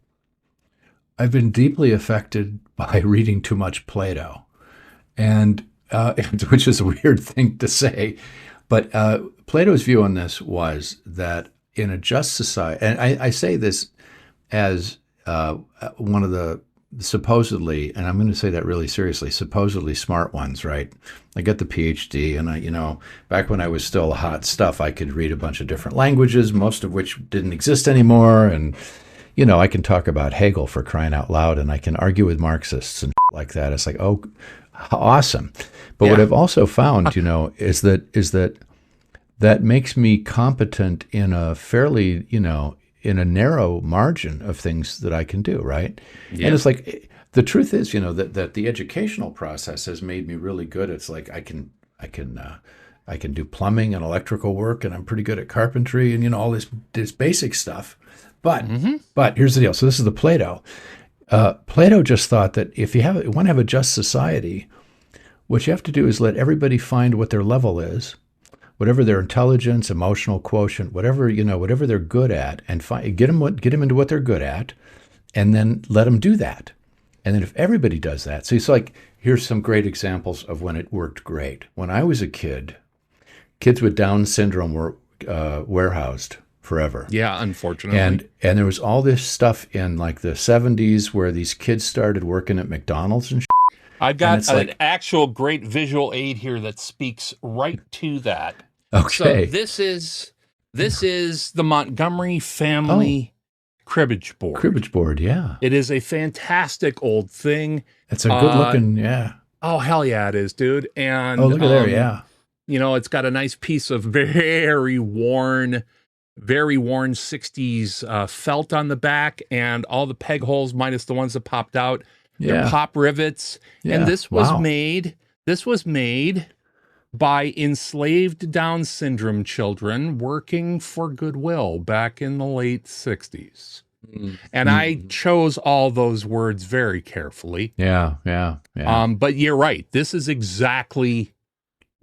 affected by reading too much Plato. And which is a weird thing to say, but Plato's view on this was that in a just society, and I say this as one of the supposedly, and I'm going to say that really seriously, supposedly smart ones, right? I got the PhD, and back when I was still hot stuff, I could read a bunch of different languages, most of which didn't exist anymore, and I can talk about Hegel, for crying out loud, and I can argue with Marxists and like that. It's like, oh, awesome. But what I've also found, is that makes me competent in a fairly, in a narrow margin of things that I can do, right? Yeah. And it's like, the truth is, that the educational process has made me really good. It's like I can do plumbing and electrical work, and I'm pretty good at carpentry and all this basic stuff. But here's the deal. So this is the Plato. Plato just thought that if you want to have a just society, what you have to do is let everybody find what their level is, whatever their intelligence, emotional quotient, whatever they're good at, and get them into what they're good at, and then let them do that. And then if everybody does that, so it's like, here's some great examples of when it worked great. When I was a kid, kids with Down syndrome were warehoused forever. Yeah, unfortunately. And there was all this stuff in like the 70s where these kids started working at McDonald's and shit. I've got an actual great visual aid here that speaks right to that. Okay. So this is the Montgomery family cribbage board. Cribbage board, yeah. It is a fantastic old thing. It's a good looking, yeah. Oh, hell yeah, it is, dude. And look at there, yeah. It's got a nice piece of very worn 60s felt on the back, and all the peg holes minus the ones that popped out. They're pop rivets. Yeah. And this was made by enslaved Down syndrome children working for Goodwill back in the late 60s. Mm-hmm. And I chose all those words very carefully. Yeah. But you're right. This is exactly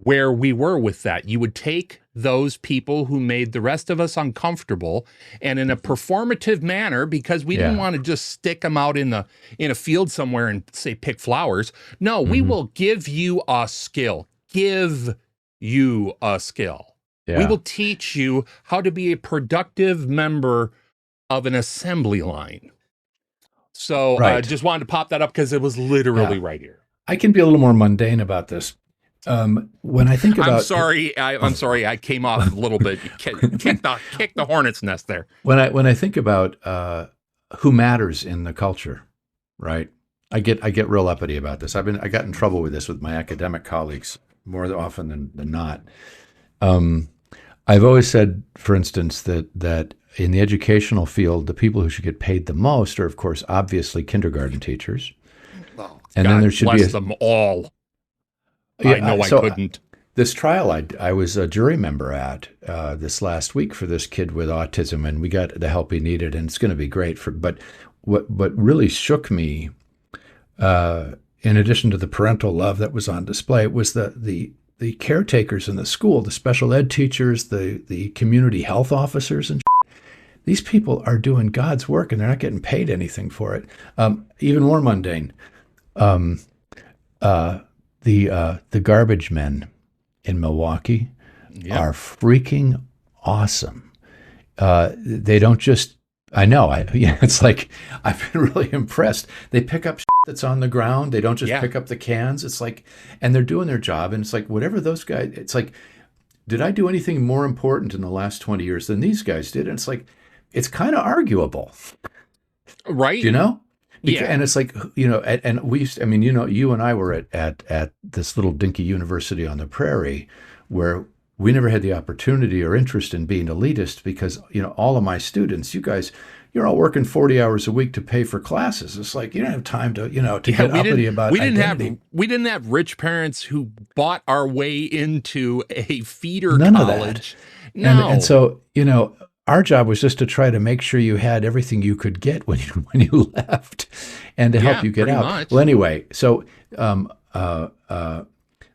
where we were with that. You would take those people who made the rest of us uncomfortable, and in a performative manner, because we didn't want to just stick them out in a field somewhere and say pick flowers. No, we will give you a skill. Give you a skill. We will teach you how to be a productive member of an assembly line. So I just wanted to pop that up because it was literally right here. I can be a little more mundane about this. When I think about, I'm sorry, I came off a little bit. Kick the hornet's nest there. When I think about who matters in the culture, right? I get real uppity about this. I got in trouble with this with my academic colleagues more often than not. I've always said, for instance, that in the educational field, the people who should get paid the most are, of course, obviously kindergarten teachers. Well, and God then there should bless be them all. I know I couldn't. This trial I was a jury member at this last week for this kid with autism, and we got the help he needed, and it's going to be great. But what really shook me, in addition to the parental love that was on display, was the caretakers in the school, the special ed teachers, the community health officers, and these people are doing God's work, and they're not getting paid anything for it. Even more mundane, the garbage men in Milwaukee are freaking awesome. They don't just, it's like, I've been really impressed. They pick up that's on the ground. They don't just pick up the cans. It's like, and they're doing their job. And it's like, whatever those guys, it's like, did I do anything more important in the last 20 years than these guys did? And it's like, it's kind of arguable. Right. You know? Yeah. And it's like, and we used to, you and I were at this little dinky university on the prairie where we never had the opportunity or interest in being elitist because, all of my students, you guys, you're all working 40 hours a week to pay for classes. It's like, you don't have time to, to get uppity about identity. We didn't have rich parents who bought our way into a feeder None college. Of that. No. And so, our job was just to try to make sure you had everything you could get when you left, and to help you get out. Much. Well, anyway, so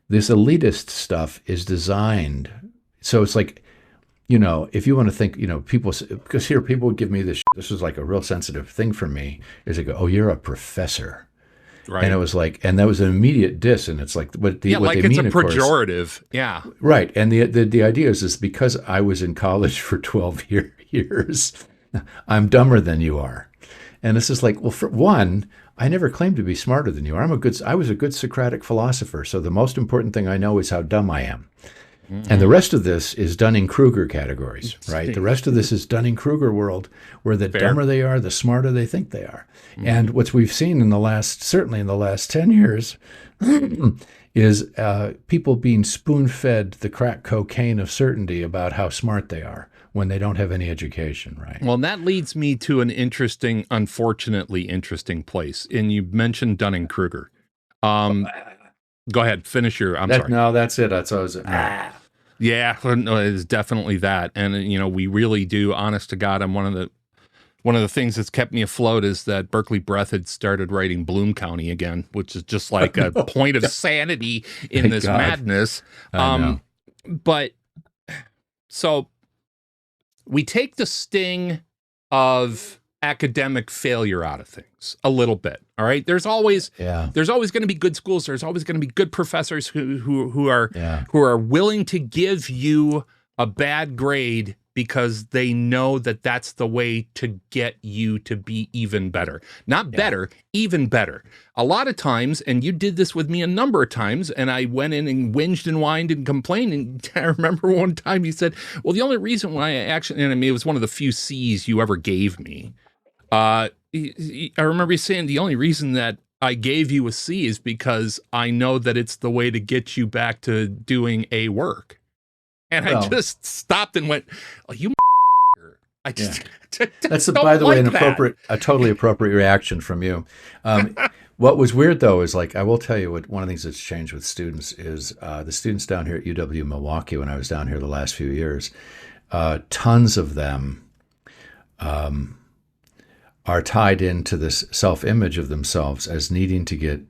this elitist stuff is designed so it's like, if you want to think, people, because here people would give me this. This was like a real sensitive thing for me. Is they go, "Oh, you're a professor." Right. And it was like, and that was an immediate diss, and it's like, what they mean, it's a pejorative, yeah. Right, and the idea is because I was in college for 12 years, I'm dumber than you are, and this is like, well, for one, I never claimed to be smarter than you are. I was a good Socratic philosopher, so the most important thing I know is how dumb I am. Mm-hmm. And the rest of this is Dunning-Kruger categories, right? The rest of this is Dunning-Kruger world, where the dumber they are, the smarter they think they are. Mm-hmm. And what we've seen certainly in the last 10 years, is people being spoon-fed the crack cocaine of certainty about how smart they are when they don't have any education, right? Well, that leads me to an unfortunately interesting place. And you mentioned Dunning-Kruger. Go ahead, finish your, sorry. No, that's it. That's always it. Yeah, no, it's definitely that. And, we really do, honest to God, one of the things that's kept me afloat is that Berkeley Breath had started writing Bloom County again, which is just like a point of sanity in this madness. But so we take the sting of academic failure out of things a little bit. All right. There's always going to be good schools. There's always going to be good professors who are willing to give you a bad grade because they know that that's the way to get you to be even better. Not better, even better. A lot of times, and you did this with me a number of times, and I went in and whinged and whined and complained, and I remember one time you said, well, the only reason why it was one of the few C's you ever gave me. I remember you saying the only reason that I gave you a C is because I know that it's the way to get you back to doing A work. And I just stopped and went, "Oh, you!" I just that's by the way a totally appropriate reaction from you. What was weird though is like I will tell you what one of the things that's changed with students is the students down here at UW Milwaukee when I was down here the last few years, tons of them are tied into this self-image of themselves as needing to get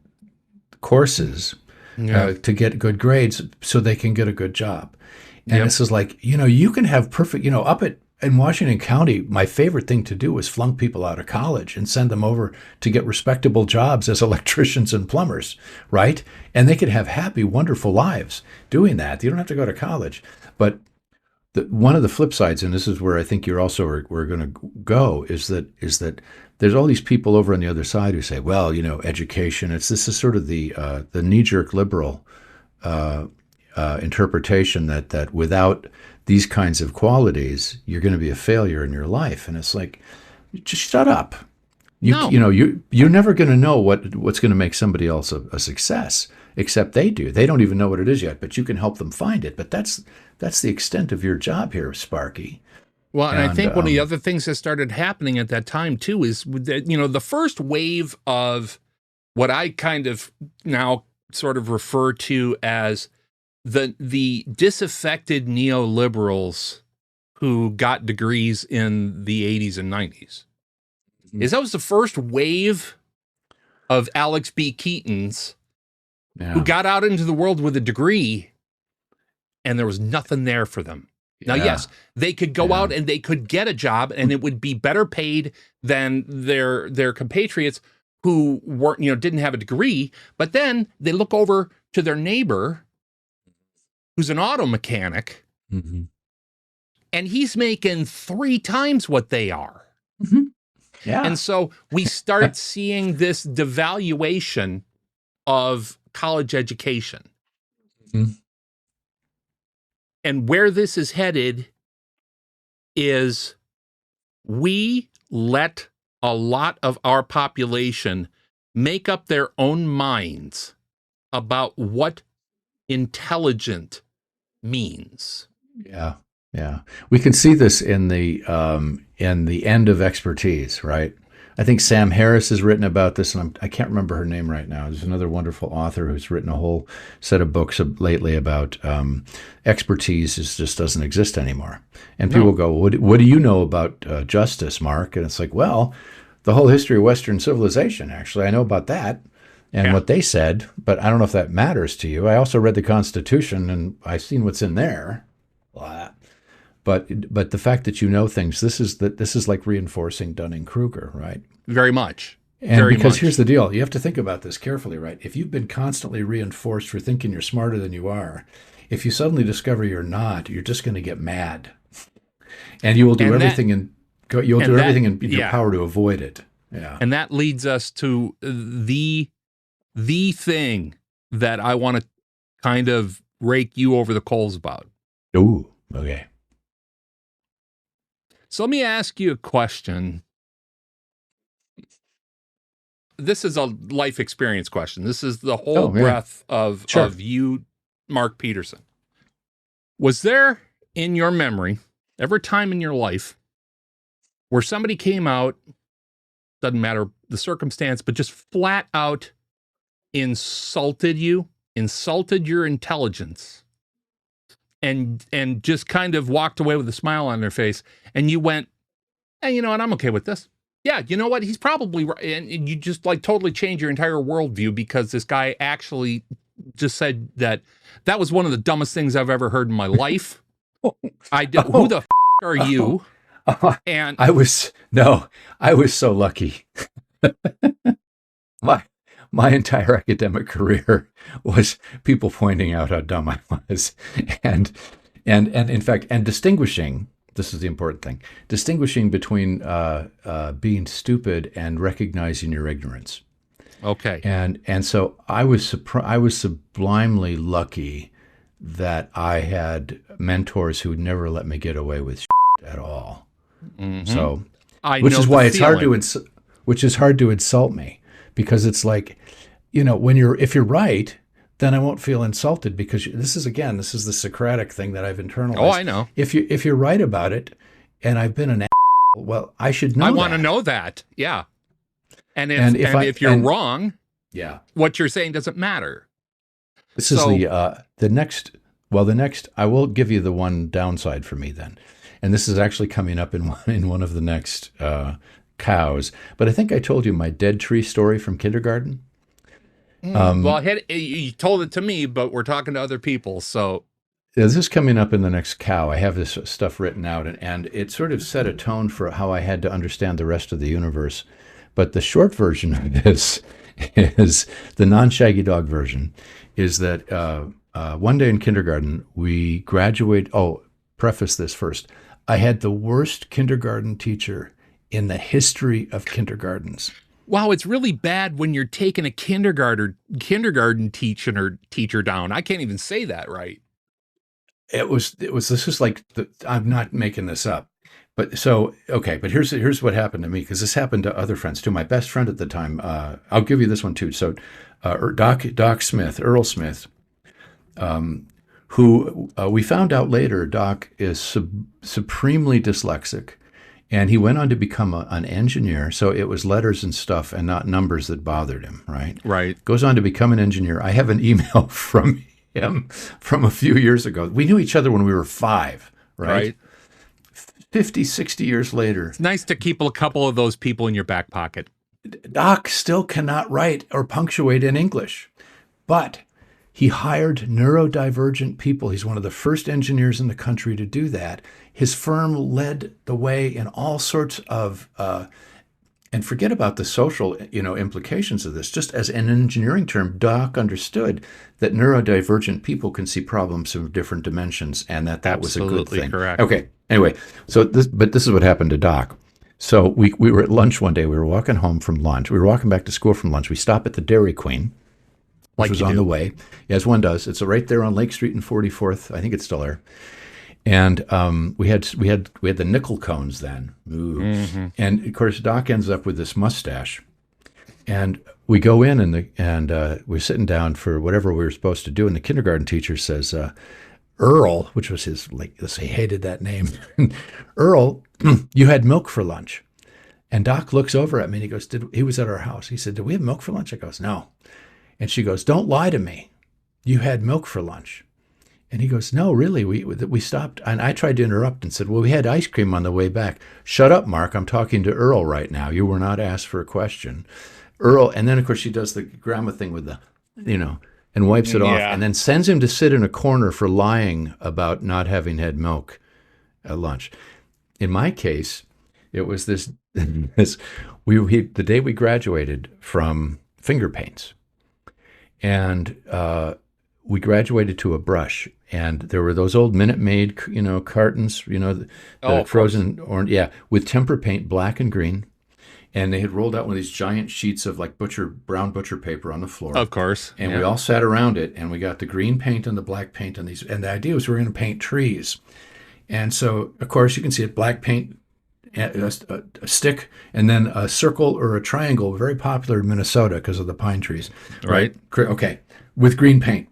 courses to get good grades so they can get a good job. And Yep. this is like, you can have perfect, up in Washington County, my favorite thing to do was flunk people out of college and send them over to get respectable jobs as electricians and plumbers, right? And they could have happy, wonderful lives doing that. You don't have to go to college. But one of the flip sides, and this is where I think we're going to go, is that there's all these people over on the other side who say, well, education. This is sort of the knee-jerk liberal interpretation that without these kinds of qualities, you're going to be a failure in your life. And it's like, just shut up. No. You're never going to know what's going to make somebody else a success, except they do. They don't even know what it is yet, but you can help them find it. But that's the extent of your job here, Sparky. Well, and I think one of the other things that started happening at that time too is that, the first wave of what I kind of now sort of refer to as the disaffected neoliberals who got degrees in the 80s and 90s. Is that was the first wave of Alex B. Keatons who got out into the world with a degree, and there was nothing there for them. Now, yes, they could go out and they could get a job, and it would be better paid than their compatriots who weren't, didn't have a degree. But then they look over to their neighbor, who's an auto mechanic, and he's making 3 times what they are. Yeah. And so we start seeing this devaluation of college education. And where this is headed is we let a lot of our population make up their own minds about what intelligent means. Yeah. We can see this in the end of expertise, right? I think Sam Harris has written about this, and I can't remember her name right now. There's another wonderful author who's written a whole set of books lately about expertise just doesn't exist anymore. And people go, what do you know about justice, Mark? And it's like, well, the whole history of Western civilization, actually. I know about that and what they said, but I don't know if that matters to you. I also read the Constitution, and I've seen what's in there. But the fact that you know things, this is like reinforcing Dunning-Kruger, right? Very much. And because here's the deal, you have to think about this carefully, right? If you've been constantly reinforced for thinking you're smarter than you are, if you suddenly discover you're not, you're just going to get mad, and you will do everything in your power to avoid it. Yeah. And that leads us to the thing that I want to kind of rake you over the coals about. Ooh, okay. So let me ask you a question. This is a life experience question. This is the whole breadth of you, Mark Peterson. Was there, in your memory, ever a time in your life where somebody came out, doesn't matter the circumstance, but just flat out insulted you, insulted your intelligence, and just kind of walked away with a smile on their face, and you went, hey, you know what, I'm okay with this. Yeah, you know what, he's probably right. And you just like totally change your entire worldview because this guy actually just said that was one of the dumbest things I've ever heard in my life. Who the are you? And I was so lucky. My entire academic career was people pointing out how dumb I was, and in fact, distinguishing. This is the important thing: distinguishing between being stupid and recognizing your ignorance. Okay. And so I was sublimely lucky that I had mentors who would never let me get away with at all. Mm-hmm. So, which is why it's hard to insult me. Because it's like, if you're right, then I won't feel insulted because this is the Socratic thing that I've internalized. Oh, I know. If you're right about it, and I've been an well, I should know. I want to know that. Yeah. And if you're wrong, what you're saying doesn't matter. This is the next. Well, the next. I will give you the one downside for me then, and this is actually coming up in one of the next. Cows, but I think I told you my dead tree story from kindergarten. Well, you told it to me, but we're talking to other people, so. This is coming up in the next cow. I have this stuff written out, and it sort of set a tone for how I had to understand the rest of the universe. But the short version of this is the non-Shaggy Dog version, is that one day in kindergarten, we graduate. Oh, preface this first. I had the worst kindergarten teacher in the history of kindergartens. Wow, it's really bad when you're taking a kindergarten teacher down. I can't even say that right. This is like, I'm not making this up. But so, okay, but here's what happened to me, because this happened to other friends too. My best friend at the time, I'll give you this one too. So Doc Smith, Earl Smith, who we found out later, Doc is supremely dyslexic. And he went on to become an engineer. So it was letters and stuff and not numbers that bothered him, right? Right. Goes on to become an engineer. I have an email from him from a few years ago. We knew each other when we were 5, right? 50, 60 years later. It's nice to keep a couple of those people in your back pocket. Doc still cannot write or punctuate in English, but he hired neurodivergent people. He's one of the first engineers in the country to do that. His firm led the way in all sorts of, and forget about the social, implications of this. Just as an engineering term, Doc understood that neurodivergent people can see problems in different dimensions, and that was a good thing. Correct. Okay. Anyway, this is what happened to Doc. So we were at lunch one day. We were walking home from lunch. We were walking back to school from lunch. We stopped at the Dairy Queen, which was on the way, as one does. It's right there on Lake Street and 44th. I think it's still there. And we had the nickel cones then. Mm-hmm. And of course, Doc ends up with this mustache. And we go in and we're sitting down for whatever we were supposed to do. And the kindergarten teacher says, Earl, which was his, he hated that name. Earl, you had milk for lunch. And Doc looks over at me and he goes, he was at our house. He said, did we have milk for lunch? I goes, no. And she goes, don't lie to me. You had milk for lunch. And he goes, no, really, we stopped. And I tried to interrupt and said, well, we had ice cream on the way back. Shut up, Mark. I'm talking to Earl right now. You were not asked for a question. Earl, and then, of course, she does the grandma thing with the, and wipes it off and then sends him to sit in a corner for lying about not having had milk at lunch. In my case, it was the day we graduated from finger paints. And we graduated to a brush, and there were those old Minute Maid, cartons, the frozen orange, with tempera paint, black and green, and they had rolled out one of these giant sheets of brown butcher paper on the floor. Of course, and we all sat around it, and we got the green paint and the black paint and the idea was we were going to paint trees, and so of course you can see it, black paint, a stick, and then a circle or a triangle, very popular in Minnesota because of the pine trees. Right. Okay, with green paint.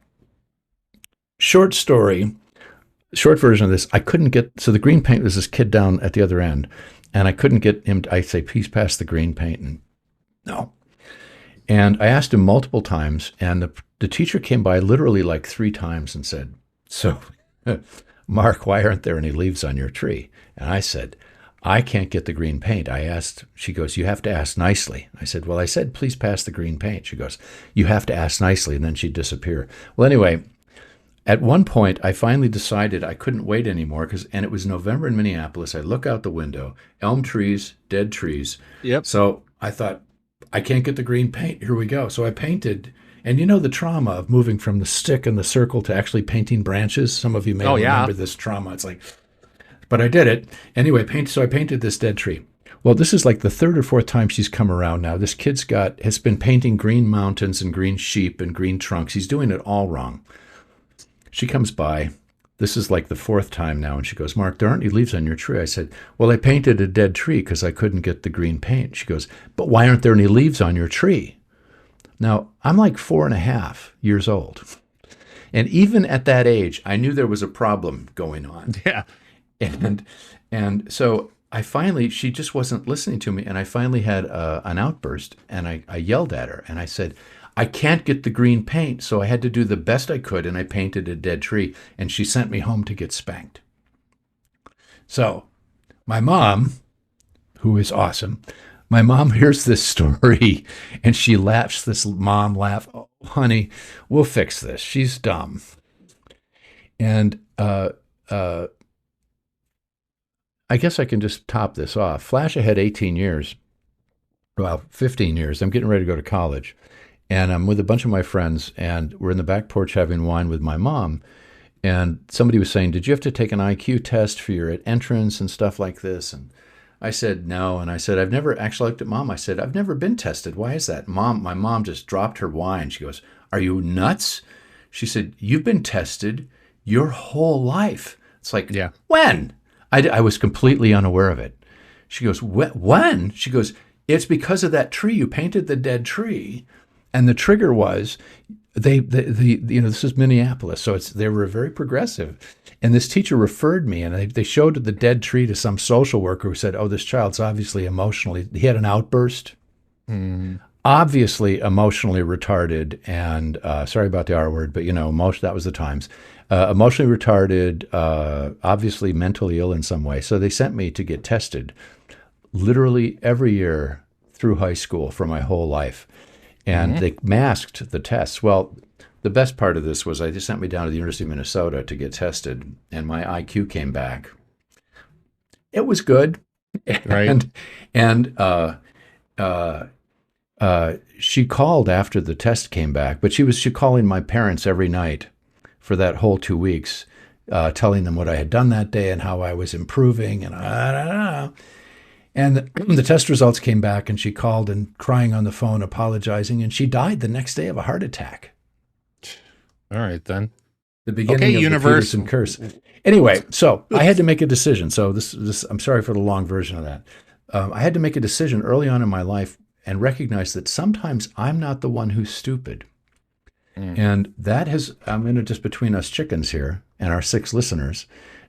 Short version of this, I couldn't get, so the green paint was this kid down at the other end, and I couldn't get him, I say, please pass the green paint, and no. And I asked him multiple times, and the teacher came by literally 3 times and said, so, Mark, why aren't there any leaves on your tree? And I said, I can't get the green paint. I asked, she goes, you have to ask nicely. I said, well, I said, please pass the green paint. She goes, you have to ask nicely, and then she'd disappear. Well, anyway, at one point, I finally decided I couldn't wait anymore, and it was November in Minneapolis. I look out the window, elm trees, dead trees. Yep. So I thought, I can't get the green paint. Here we go. So I painted, and the trauma of moving from the stick and the circle to actually painting branches. Some of you may remember this trauma. It's but I did it. Anyway, so I painted this dead tree. Well, this is the 3rd or 4th time she's come around now. This kid's has been painting green mountains and green sheep and green trunks. He's doing it all wrong. She comes by. This is the 4th time now, and she goes, Mark, there aren't any leaves on your tree. I said, well, I painted a dead tree because I couldn't get the green paint. She goes, but why aren't there any leaves on your tree? Now, I'm 4.5 years old. And even at that age, I knew there was a problem going on. Yeah. And so she just wasn't listening to me, and I finally had an outburst, and I yelled at her, and I said, I can't get the green paint, so I had to do the best I could, and I painted a dead tree, and she sent me home to get spanked. So my mom, who is awesome, My mom hears this story and she laughs. This mom laugh. Oh, honey, we'll fix this. She's dumb. And I guess I can just top this off. Flash ahead 18 years. Well, 15 years. I'm getting ready to go to college. And I'm with a bunch of my friends, and we're in the back porch having wine with my mom. And somebody was saying, did you have to take an IQ test for your entrance and stuff like this? And I said, no. And I said, I've never actually looked at Mom. I said, I've never been tested. Why is that? My mom just dropped her wine. She goes, are you nuts? She said, you've been tested your whole life. It's like, Yeah. When? I was completely unaware of it. She goes, when? She goes, it's because of that tree. You painted the dead tree. And the trigger was this is Minneapolis, so they were very progressive. And this teacher referred me, and they showed the dead tree to some social worker who said, oh, this child's obviously emotionally, he had an outburst, obviously emotionally retarded, and sorry about the R word, but that was the times. Emotionally retarded, obviously mentally ill in some way. So they sent me to get tested literally every year through high school for my whole life. And they masked the tests. Well, the best part of this was they sent me down to the University of Minnesota to get tested, and my IQ came back. It was good. Right. And she called after the test came back, but she calling my parents every night for that whole 2 weeks, telling them what I had done that day and how I was improving, and I don't know. And the test results came back, and she called and crying on the phone, apologizing, and she died the next day of a heart attack. All right, then. The beginning of universe. the Peterson curse. Anyway, so I had to make a decision. So this I'm sorry for the long version of that. I had to make a decision early on in my life and recognize that sometimes I'm not the one who's stupid. And that I'm going to just between us chickens here and our 6 listeners,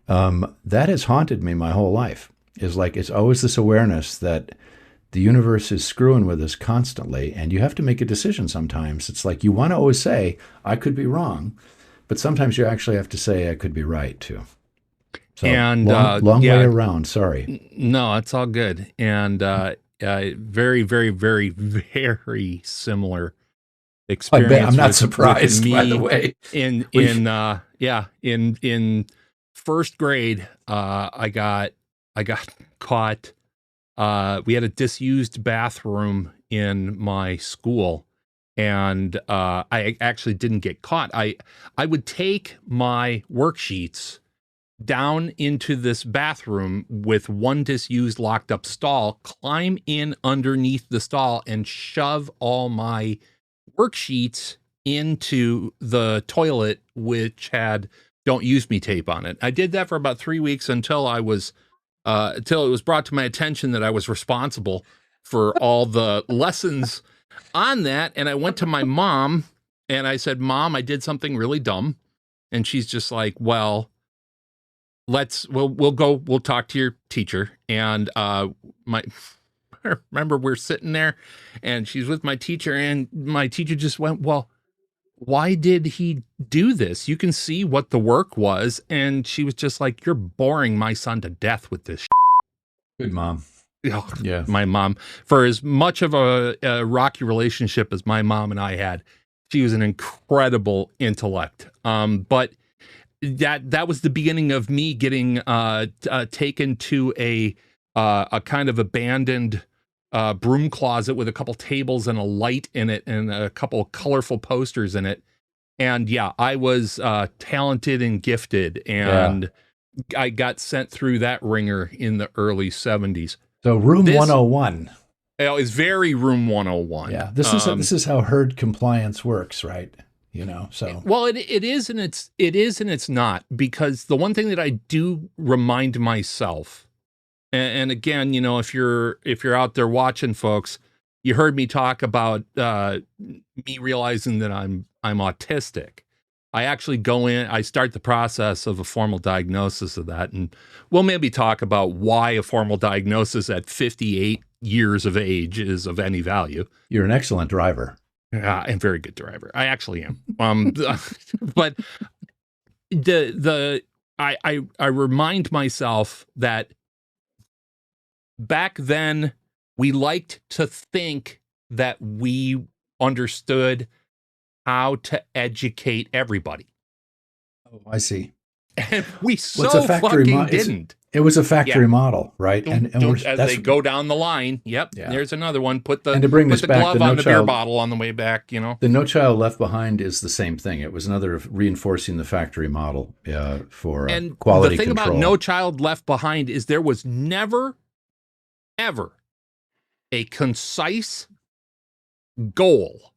that has haunted me my whole life. It's always this awareness that the universe is screwing with us constantly, and you have to make a decision sometimes. It's like you want to always say, I could be wrong, but sometimes you actually have to say, I could be right, too. So, And, long way around, sorry. No, it's all good. And very, very, very, very similar experience. I'm not with surprised, me by the way. In first grade, I got caught. We had a disused bathroom in my school, and I actually didn't get caught. I would take my worksheets down into this bathroom with one disused locked up stall, climb in underneath the stall, and shove all my worksheets into the toilet, which had "Don't use me" tape on it. I did that for about 3 weeks until it was brought to my attention that I was responsible for all the lessons on that. And I went to my mom and I said, Mom, I did something really dumb. And she's just like, well, we'll talk to your teacher. And remember we're sitting there and she's with my teacher, and my teacher just went, well, why did he do this? You can see what the work was. And she was just like, you're boring my son to death with this. Good mom. Oh, Yeah. My mom, for as much of a rocky relationship as my mom and I had, she was an incredible intellect. But that was the beginning of me getting taken to a kind of abandoned broom closet with a couple tables and a light in it and a couple colorful posters in it. And yeah, I was talented and gifted, and I got sent through that ringer in the early 70s. So room 101. It was very room 101. Yeah, this is how herd compliance works, right? So well, it is and it's not, because the one thing that I do remind myself, and again, if you're out there watching, folks, you heard me talk about me realizing that I'm autistic. I actually go in, I start the process of a formal diagnosis of that, and we'll maybe talk about why a formal diagnosis at 58 years of age is of any value. You're an excellent driver. I'm a very good driver. I actually am. But I remind myself that back then We liked to think that we understood how to educate everybody. Oh, I see. And we so Well, it's a factory fucking didn't. It was a factory model, right? As they go down the line, there's another one. Put the, and to bring put this the back, glove the on No the beer Child- bottle on the way back, you know. The No Child Left Behind is the same thing. It was another reinforcing the factory model for And quality the thing control. about No Child Left Behind is there was never, ever a concise goal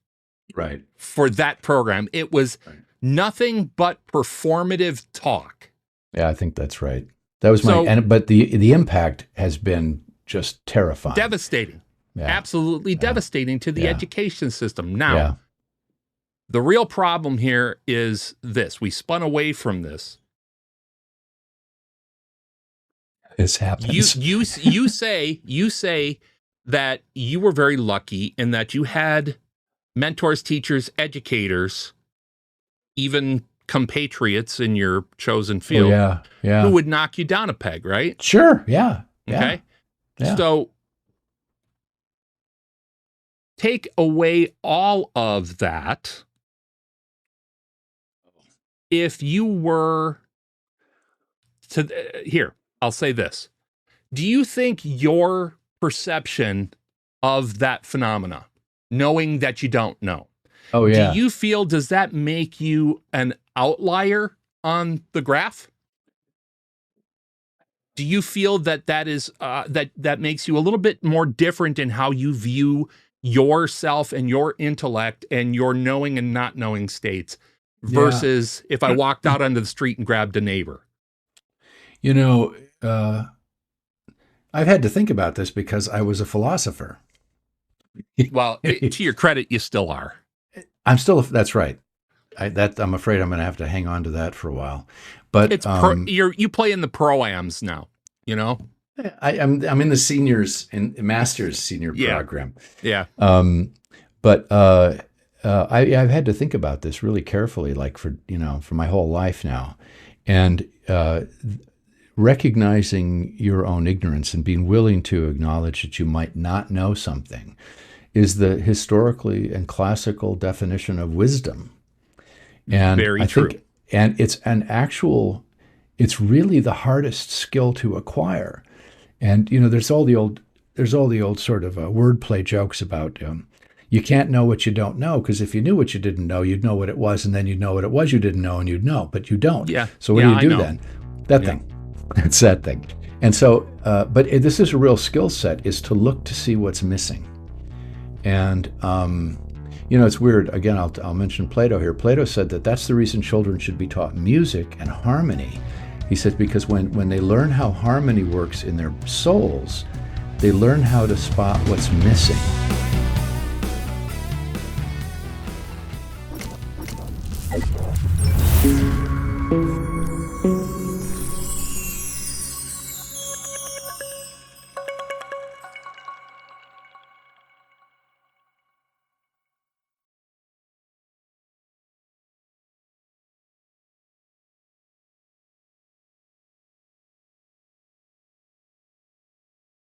Right. for that program. It was nothing but performative talk. Yeah, I think that's right. That was So- but the impact has been just terrifying. Devastating. Yeah. Absolutely devastating to the Yeah. education system. Now, Yeah. the real problem here is this. We spun away from this. This happens. You say that you were very lucky in that you had mentors, teachers, educators, even compatriots in your chosen field who would knock you down a peg, right? Sure. Yeah. Okay. Yeah. So take away all of that. If you were to here, I'll say this. Do you think your perception of that phenomena, knowing that you don't know, Oh yeah. do you feel, does that make you an outlier on the graph? Do you feel that that is that makes you a little bit more different in how you view yourself and your intellect and your knowing and not knowing states versus if I walked out onto the street and grabbed a neighbor? You know, I've had to think about this because I was a philosopher. Well, to your credit, you still are. I'm still. That's right. I'm afraid I'm going to have to hang on to that for a while. But It's you play in the pro-ams now, you know? I'm in the seniors and masters senior program. Yeah. But I've had to think about this really carefully, like for my whole life now, and recognizing your own ignorance and being willing to acknowledge that you might not know something is the historically and classical definition of wisdom. And Very true. And it's really the hardest skill to acquire. And there's all the old sort of wordplay jokes about you can't know what you don't know, because if you knew what you didn't know, you'd know what it was, and then you'd know what it was you didn't know, and you'd know, but you don't. Yeah. So what do you do then? That thing. It's that thing. And so, but this is a real skill set, is to look to see what's missing. And it's weird. Again, I'll mention Plato here. Plato said that that's the reason children should be taught music and harmony. He said because when they learn how harmony works in their souls, they learn how to spot what's missing.